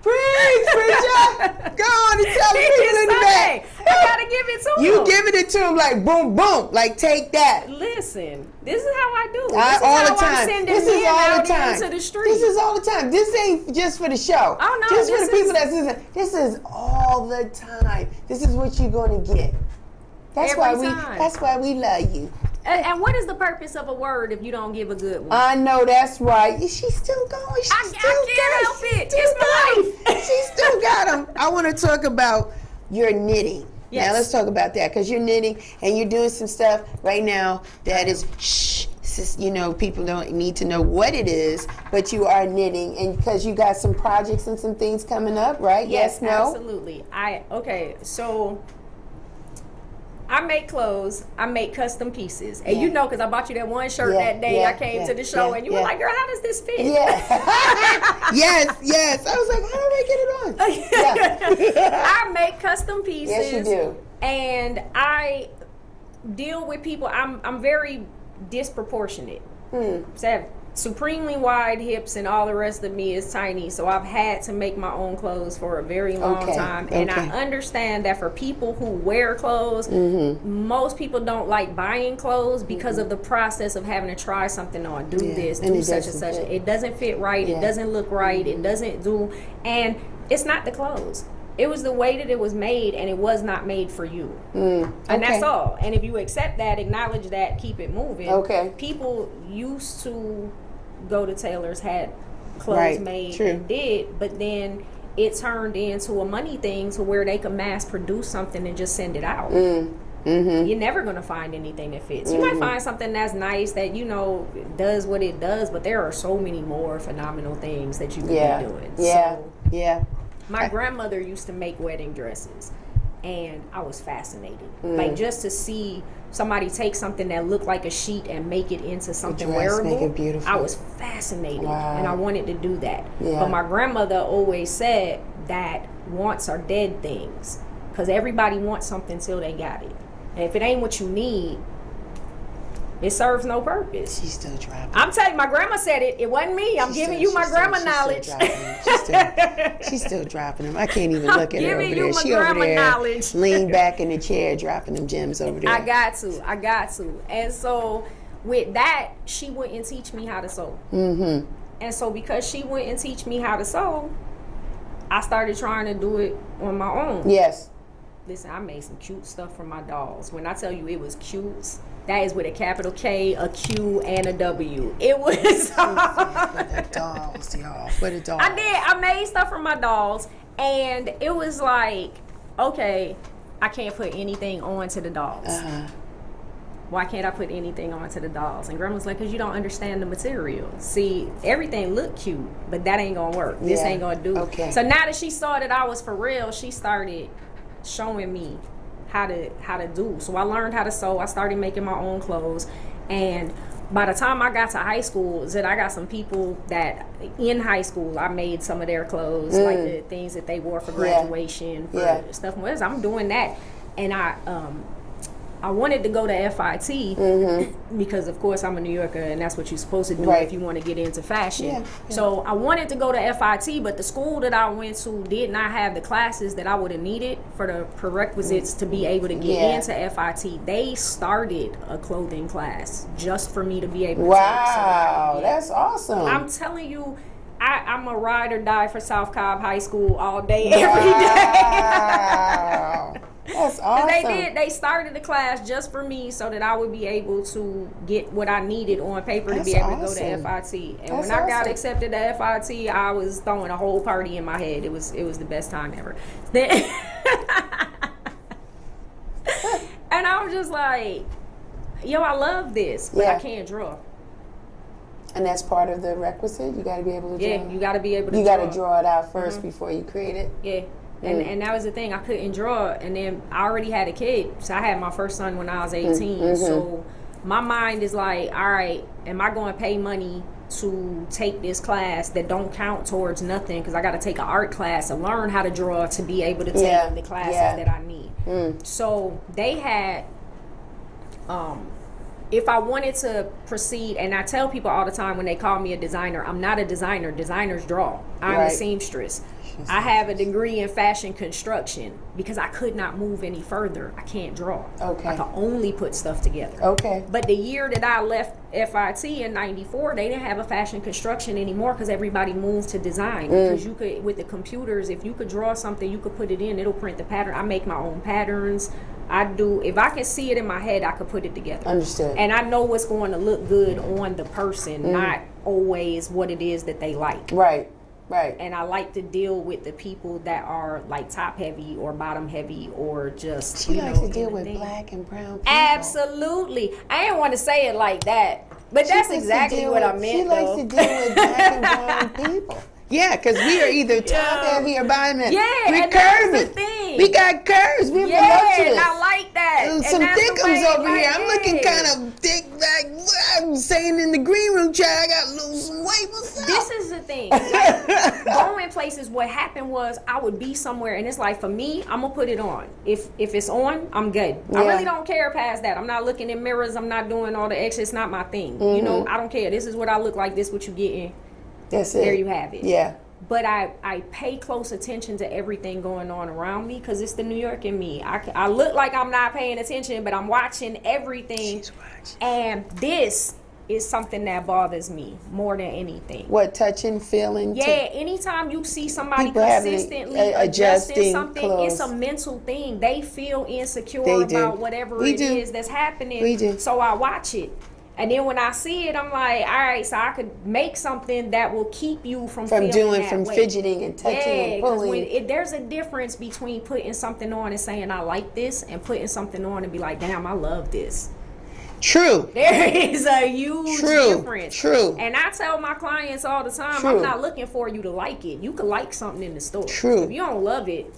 Preach, go on and tell the people in the back. I got to give it to them. You giving it to them like boom, boom. Like, take that. Listen, this is how I do it. This is all the time. Into the street. This is all the time. This ain't just for the show. Oh, no. Just for the people that's listening. This is all the time. This is what you're going to get. That's why we love you. And what is the purpose of a word if you don't give a good one? I know, that's right. She's still going. I can't help it. It's my life. She still got them. I want to talk about your knitting. Yes. Now let's talk about that, because you're knitting and you're doing some stuff right now that is people don't need to know what it is, but you are knitting, and because you got some projects and some things coming up, right? Yes, no? Absolutely. So I make clothes. I make custom pieces. And you know, because I bought you that one shirt that day I came to the show, and you were like, girl, how does this fit? Yeah. yes. I was like, how do I get it on? I make custom pieces. Yes, you do. And I deal with people. I'm very disproportionate. So I have supremely wide hips, and all the rest of me is tiny, so I've had to make my own clothes for a very long time. And I understand that for people who wear clothes, most people don't like buying clothes because of the process of having to try something on, do this, do such and such. It doesn't fit right, it doesn't look right, it doesn't do, and it's not the clothes. It was the way that it was made, and it was not made for you. And that's all. And if you accept that, acknowledge that, keep it moving. People used to go to tailors, had clothes made, and did, but then it turned into a money thing to where they could mass produce something and just send it out. You're never going to find anything that fits. You might find something that's nice that, you know, does what it does, but there are so many more phenomenal things that you could be doing. My grandmother used to make wedding dresses, and I was fascinated. Like, just to see somebody take something that looked like a sheet and make it into something wearable, make it beautiful. I was fascinated, and I wanted to do that. But my grandmother always said that wants are dead things, because everybody wants something till they got it. And if it ain't what you need, it serves no purpose. She's still dropping. I'm telling you, my grandma said it. It wasn't me. I'm giving you my grandma knowledge. She's still dropping them. I can't even look at her over there. She over there leaned back in the chair dropping them gems over there. I got to. And so with that, she wouldn't teach me how to sew. And so because she wouldn't teach me how to sew, I started trying to do it on my own. Listen, I made some cute stuff for my dolls. When I tell you it was cute, that is with a capital K, a Q, and a W. It was. For the dolls, y'all. For the dolls. I did. I made stuff for my dolls, and it was like, okay, I can't put anything on to the dolls. Why can't I put anything onto the dolls? And Grandma's like, because you don't understand the material. See, everything looked cute, but that ain't gonna work. This ain't gonna do. So now that she saw that I was for real, she started showing me how to do. So I learned how to sew. I started making my own clothes, and by the time I got to high school, I got some people that in high school I made some of their clothes, like the things that they wore for graduation, for stuff. I'm doing that, and I wanted to go to FIT because, of course, I'm a New Yorker, and that's what you're supposed to do if you want to get into fashion. So I wanted to go to FIT, but the school that I went to did not have the classes that I would have needed for the prerequisites to be able to get into FIT. They started a clothing class just for me to be able to take. Wow, that's awesome. I'm telling you, I'm a ride or die for South Cobb High School all day, every day. That's awesome. They started the class just for me so that I would be able to get what I needed on paper to be able to go to FIT. And when I got accepted to FIT, I was throwing a whole party in my head. It was the best time ever. And I was just like, yo, I love this, but I can't draw. And that's part of the requisite? You got to be able to draw? Yeah, you got to be able to draw. You got to draw it out first before you create it? Yeah. And that was the thing. I couldn't draw, and then I already had a kid. So I had my first son when I was 18. So my mind is like, all right, am I going to pay money to take this class that don't count towards nothing? Because I got to take an art class to learn how to draw to be able to take the classes that I need. So they had, if I wanted to proceed, and I tell people all the time when they call me a designer, I'm not a designer. Designers draw. I'm a seamstress. I have a degree in fashion construction because I could not move any further. I can't draw. I can only put stuff together. But the year that I left FIT in '94, they didn't have a fashion construction anymore because everybody moved to design. Because you could, with the computers, if you could draw something, you could put it in. It'll print the pattern. I make my own patterns. I do. If I can see it in my head, I could put it together. Understood. And I know what's going to look good on the person, not always what it is that they like. Right. And I like to deal with the people that are like top heavy or bottom heavy or just. She likes to deal with black and brown people. Absolutely. I didn't want to say it like that, but that's exactly what I meant. She likes to deal with black and brown people. Yeah, because we are either top heavy or bottom heavy. Yeah, and that's the thing. thing. We got curves. We're and I like that. Some thickums over here. I'm looking kind of thick. Like I'm saying in the green room, child, I got to lose some weight. What's up? This is the thing. Like, going places, what happened was I would be somewhere, and it's like, for me, I'm going to put it on. If it's on, I'm good. I really don't care past that. I'm not looking in mirrors. I'm not doing all the extra. It's not my thing. Mm-hmm. You know, I don't care. This is what I look like. This is what you getting. That's it. There you have it. Yeah. But I pay close attention to everything going on around me because it's the New York in me. I look like I'm not paying attention, but I'm watching everything. And this is something that bothers me more than anything. What, touching, feeling? Yeah, anytime you see somebody consistently adjusting something, clothes. It's a mental thing. They feel insecure about whatever it is that's happening. We do. So I watch it. And then when I see it, I'm like, all right, so I could make something that will keep you from feeling doing, that from way. Fidgeting and touching and pulling. Because there's a difference between putting something on and saying I like this, and putting something on and be like, damn, I love this. True. There is a huge difference. True. And I tell my clients all the time, I'm not looking for you to like it. You can like something in the store. True. If you don't love it,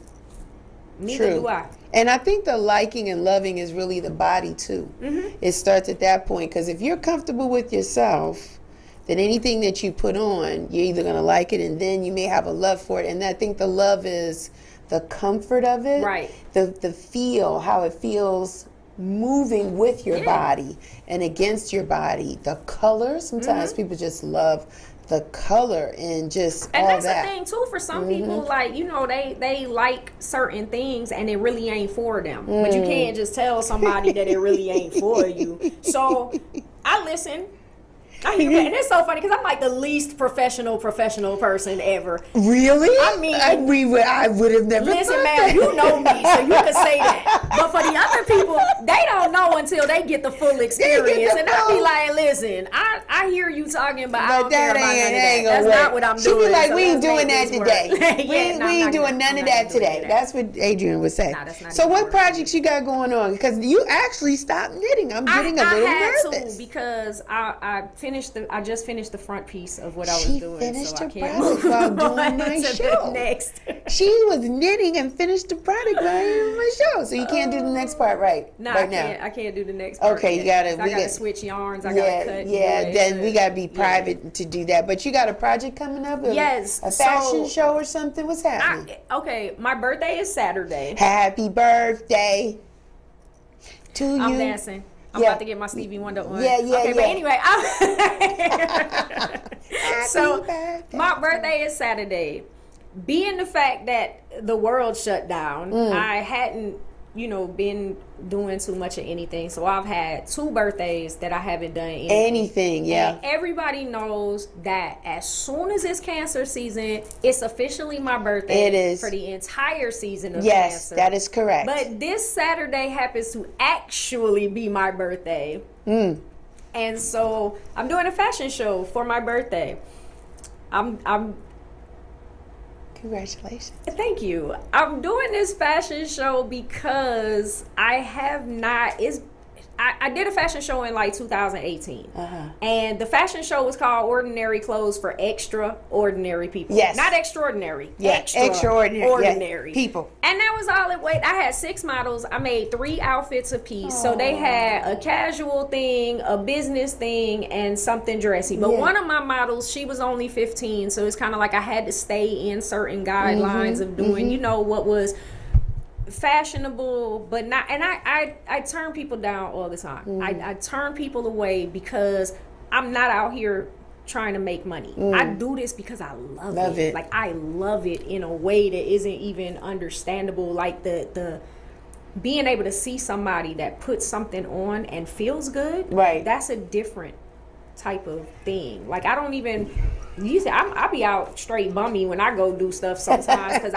neither do I. And I think the liking and loving is really the body too. Mm-hmm. It starts at that point, because if you're comfortable with yourself, then anything that you put on, you're either going to like it, and then you may have a love for it. And I think the love is the comfort of it, right? The feel, how it feels moving with your body and against your body. The color, sometimes people just love the color and just and all that's that. the thing too, for some people, like, you know, they like certain things and it really ain't for them, but you can't just tell somebody that it really ain't for you. So I listen, I hear that, and it's so funny because I'm like the least professional person ever. Really? I mean, I would have never. Listen, man, you know me, so you can say that. But for the other people, they don't know until they get the full experience. And I be like, listen, I hear you talking, but I don't care about none of that. That's not what I'm doing. She be like, so we ain't doing that today. we ain't doing none of that today. That's what Adrian would say. Nah, that's not so what projects you got going on? Because you actually stopped knitting. I'm getting a little nervous. I had to, because I just finished the front piece of what I was doing. She finished so her product while doing my show. Next. She was knitting and finished the product while doing my show. So you can't do the next part right now. I can't do the next part. Okay, you gotta. I gotta switch yarns. I gotta cut. Then we gotta be private to do that. But you got a project coming up? Yes. A fashion show or something? What's happening? Okay, my birthday is Saturday. Happy birthday to you. I'm dancing. I'm about to get my Stevie Wonder on. But anyway, so my birthday is Saturday. Being the fact that the world shut down, I hadn't, been doing too much of anything. So I've had 2 birthdays that I haven't done anything. And everybody knows that as soon as it's cancer season, it's officially my birthday. It is. For the entire season of cancer. Yes, that is correct. But this Saturday happens to actually be my birthday. And so I'm doing a fashion show for my birthday. I'm Congratulations. Thank you. I'm doing this fashion show because I have not. I did a fashion show in like 2018. And the fashion show was called Ordinary Clothes for Extraordinary People. Yes. Not extraordinary. Extraordinary people. And that was all it was. I had 6 models. I made 3 outfits a piece. So they had a casual thing, a business thing, and something dressy. But one of my models, she was only 15. So it's kind of like I had to stay in certain guidelines of doing, what was fashionable, but not. And I turn people down all the time. I turn people away because I'm not out here trying to make money. I do this because I love it. Like, I love it in a way that isn't even understandable. Like the being able to see somebody that puts something on and feels good, right? That's a different type of thing. Like, I don't even. I be out straight bummy when I go do stuff sometimes, because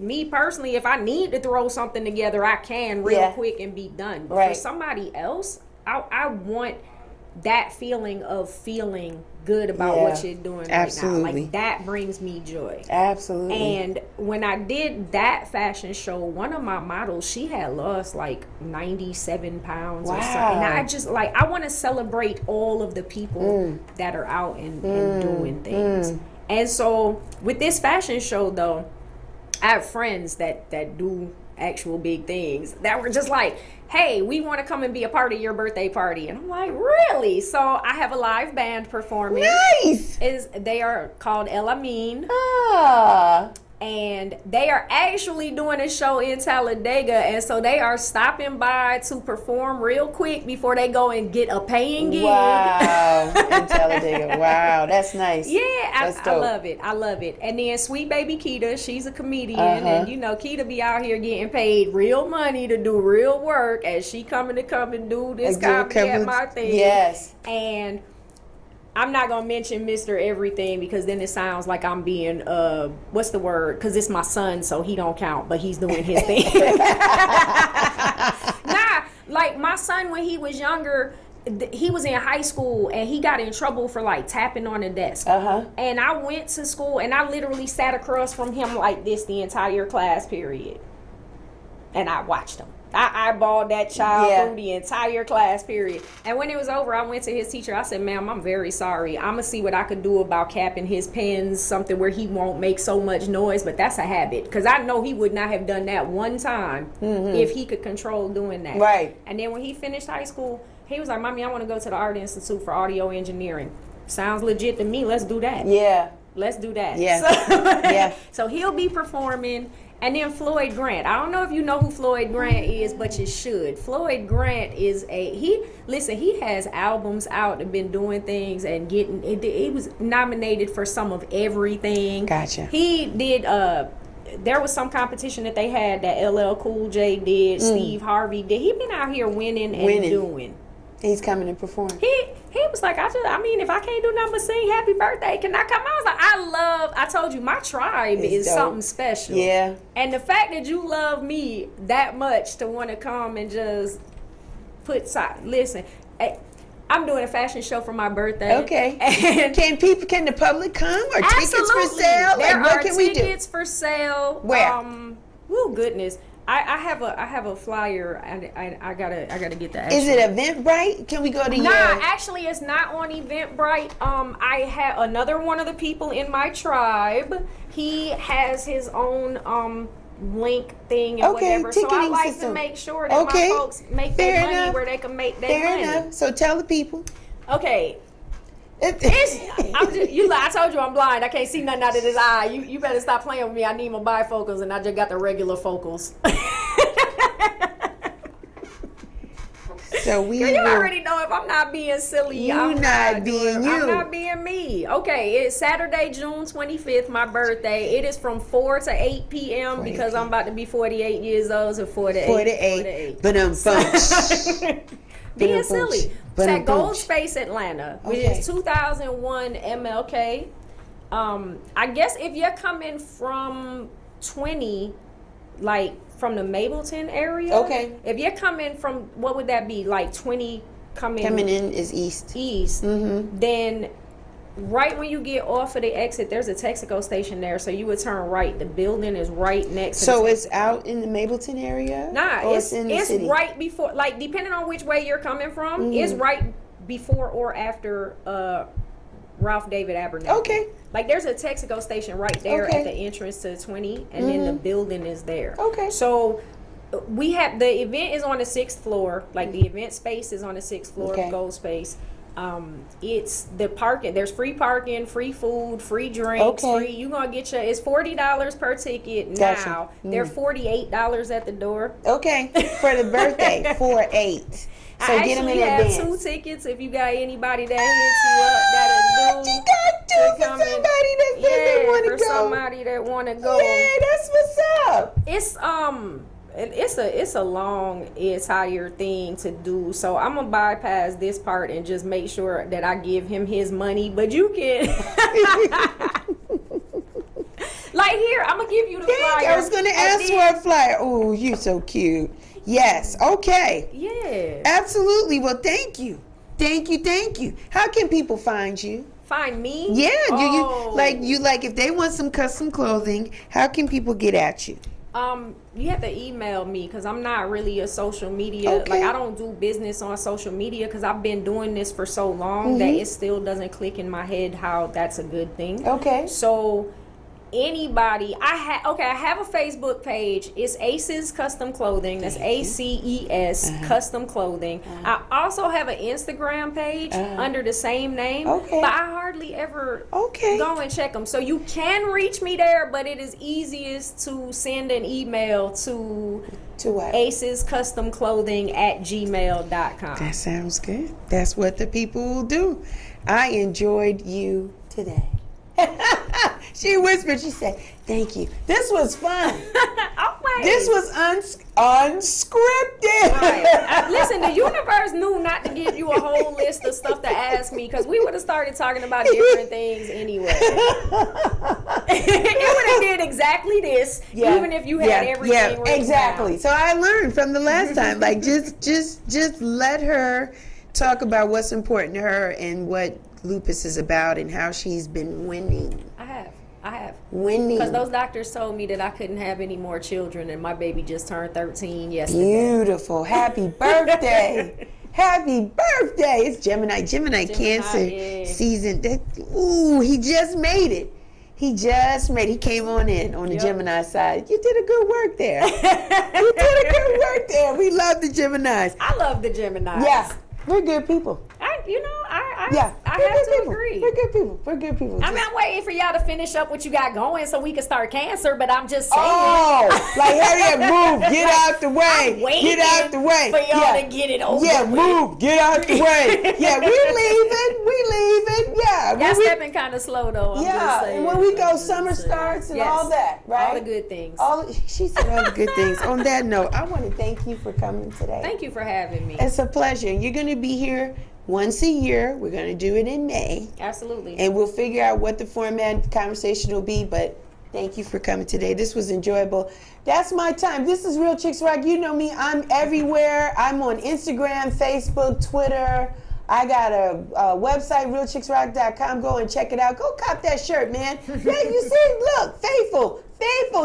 me personally, if I need to throw something together, I can real quick and be done. But for somebody else, I want that feeling of feeling good about what you're doing right now. Like, that brings me joy. Absolutely. And when I did that fashion show, one of my models, she had lost like 97 pounds or something. And I just I want to celebrate all of the people that are out and doing things. And so with this fashion show though, I have friends that do actual big things that were just like, hey, we want to come and be a part of your birthday party. And I'm like, really? So I have a live band performing. Nice. They are called El Amin. Ah. And they are actually doing a show in Talladega, and so they are stopping by to perform real quick before they go and get a paying gig. Wow, in Talladega. Wow, that's nice. Yeah, I love it. I love it. And then sweet baby Keita, she's a comedian, and you know Keita be out here getting paid real money to do real work, as she coming to come and do this comedy at my thing. Yes. And I'm not going to mention Mr. Everything because then it sounds like I'm being, what's the word? Because it's my son, so he don't count, but he's doing his thing. Nah, like my son, when he was younger, he was in high school and he got in trouble for like tapping on the desk. And I went to school and I literally sat across from him like this the entire class period. And I watched him. I eyeballed that child through the entire class period. And when it was over, I went to his teacher. I said, ma'am, I'm very sorry. I'm going to see what I could do about capping his pens, something where he won't make so much noise. But that's a habit. Because I know he would not have done that one time if he could control doing that. Right. And then when he finished high school, he was like, Mommy, I want to go to the Art Institute for Audio Engineering. Sounds legit to me. Let's do that. Yeah. Let's do that. Yeah. So he'll be performing. And then Floyd Grant. I don't know if you know who Floyd Grant is, but you should. Floyd Grant is he has albums out and been doing things and getting, he was nominated for some of everything. Gotcha. He did, there was some competition that they had that LL Cool J did, Steve Harvey did. He been out here winning and doing. He's coming to perform. He was like, I mean, if I can't do nothing but sing happy birthday, can I come? I was like, I told you, my tribe is dope. Something special. Yeah. And the fact that you love me that much to want to come and just listen, I'm doing a fashion show for my birthday. Okay. And can the public come? Or tickets for sale? There what are can we do? tickets for sale. Where? Goodness. I have a flyer and I gotta get that. Is it Eventbrite? Can we go to actually it's not on Eventbrite. I have another one of the people in my tribe. He has his own link thing and whatever. So I like to make sure that my folks make their money where they can make their money. Fair enough. So tell the people. Okay. I told you I'm blind. I can't see nothing out of this eye. You better stop playing with me. I need my bifocals, and I just got the regular focals. So you already know if I'm not being silly. I'm not being me. Okay, it's Saturday, June 25th, my birthday. It is from 4 to 8 p.m. because I'm about to be 48 years old, so 4 to 8. But being silly. It's at Gold Space Atlanta, which is 2001 MLK. I guess if you're coming from 20, like from the Mableton area. Okay. If you're coming from, what would that be? Like 20 coming in is east. Then right when you get off of the exit, there's a Texaco station there, so you would turn right. The building is right next to So it's out in the Mableton area? Nah, it's in the city? Right before, like depending on which way you're coming from, it's right before or after Ralph David Abernathy. Okay. Like there's a Texaco station right there at the entrance to 20, and then the building is there. Okay. So we have, the event is on the 6th floor. Like the event space is on the 6th floor of Gold Space. It's the parking. There's free parking, free food, free drinks. Free. You gonna get it's $40 per ticket now. They're $48 at the door. Okay, for the birthday, 4-8. So I get them in advance. advance. 2 tickets if you got anybody that hits you up that'll do. You got 2 for somebody that says they want to go. For somebody that want to go. Yeah, that's what's up. It's a long entire thing to do, so I'm gonna bypass this part and just make sure that I give him his money. But you can, like here, I'm gonna give you the flyer. I was gonna ask for a flyer. Oh, you so cute. Yes. Okay. Yeah. Absolutely. Well, thank you. How can people find you? Find me? Yeah. You like if they want some custom clothing, how can people get at you? You have to email me because I'm not really a social media. Like I don't do business on social media because I've been doing this for so long that it still doesn't click in my head how that's a good thing. Okay. So anybody, I have a Facebook page. It's Aces Custom Clothing. That's ACES Custom Clothing. I also have an Instagram page under the same name, but I hardly ever go and check them. So you can reach me there, but it is easiest to send an email to what? acescustomclothing@gmail.com. That sounds good. That's what the people will do. I enjoyed you today. She whispered, she said, thank you. This was fun. This was unscripted. Right. Listen, the universe knew not to give you a whole list of stuff to ask me, because we would have started talking about different things anyway. It would have did exactly this, even if you had everything written exactly. down. So I learned from the last time, like just let her talk about what's important to her and what Lupus is about and how she's been winning. I have. Winning. Because those doctors told me that I couldn't have any more children, and my baby just turned 13 yesterday. Beautiful. Happy birthday. Happy birthday. It's Gemini Cancer season. Ooh, he just made it. He came on in on the Gemini side. You did a good work there. You did a good work there. We love the Geminis. I love the Geminis. Yeah. We're good people. I have to agree. We're good people. We're good people. I'm not waiting for y'all to finish up what you got going so we can start Cancer, but I'm just saying. Oh, like hurry up, move, get out the way. Get out the way. For y'all to get it over with. Move, get out the way. Yeah, we leaving. Yeah. Y'all stepping kind of slow though. I'm just saying. And when we go, summer starts and all that, right? All the good things. She said all the good things. On that note, I want to thank you for coming today. Thank you for having me. It's a pleasure. You're going to be here once a year. We're going to do it in May. Absolutely. And we'll figure out what the format of the conversation will be, but thank you for coming today. This was enjoyable. That's my time. This is Real Chicks Rock. You know me. I'm everywhere. I'm on Instagram, Facebook, Twitter. I got a website, realchicksrock.com. Go and check it out. Go cop that shirt, man. Yeah, you see? Look, Faithful.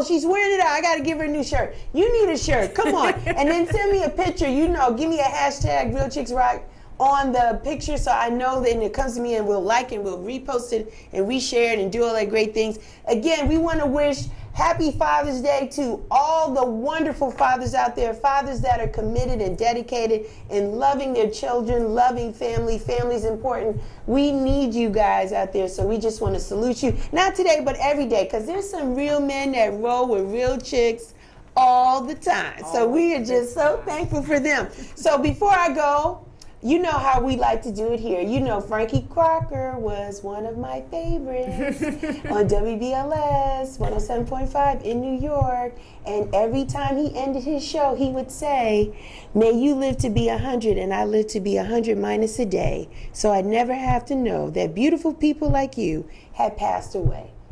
She's wearing it out. I got to give her a new shirt. You need a shirt. Come on. And then send me a picture. Give me a hashtag, Real Chicks Rock, on the picture so I know that it comes to me, and we'll like and we'll repost it and reshare it and do all that great things. Again, we want to wish happy Father's Day to all the wonderful fathers out there, fathers that are committed and dedicated in loving their children, loving family. Family's important. We need you guys out there, so we just want to salute you. Not today, but every day, because there's some real men that roll with real chicks all the time. So we are just so thankful for them. So before I go, you know how we like to do it here. You know Frankie Crocker was one of my favorites on WBLS 107.5 in New York. And every time he ended his show, he would say, may you live to be 100 and I live to be 100 minus a day. So I never have to know that beautiful people like you had passed away.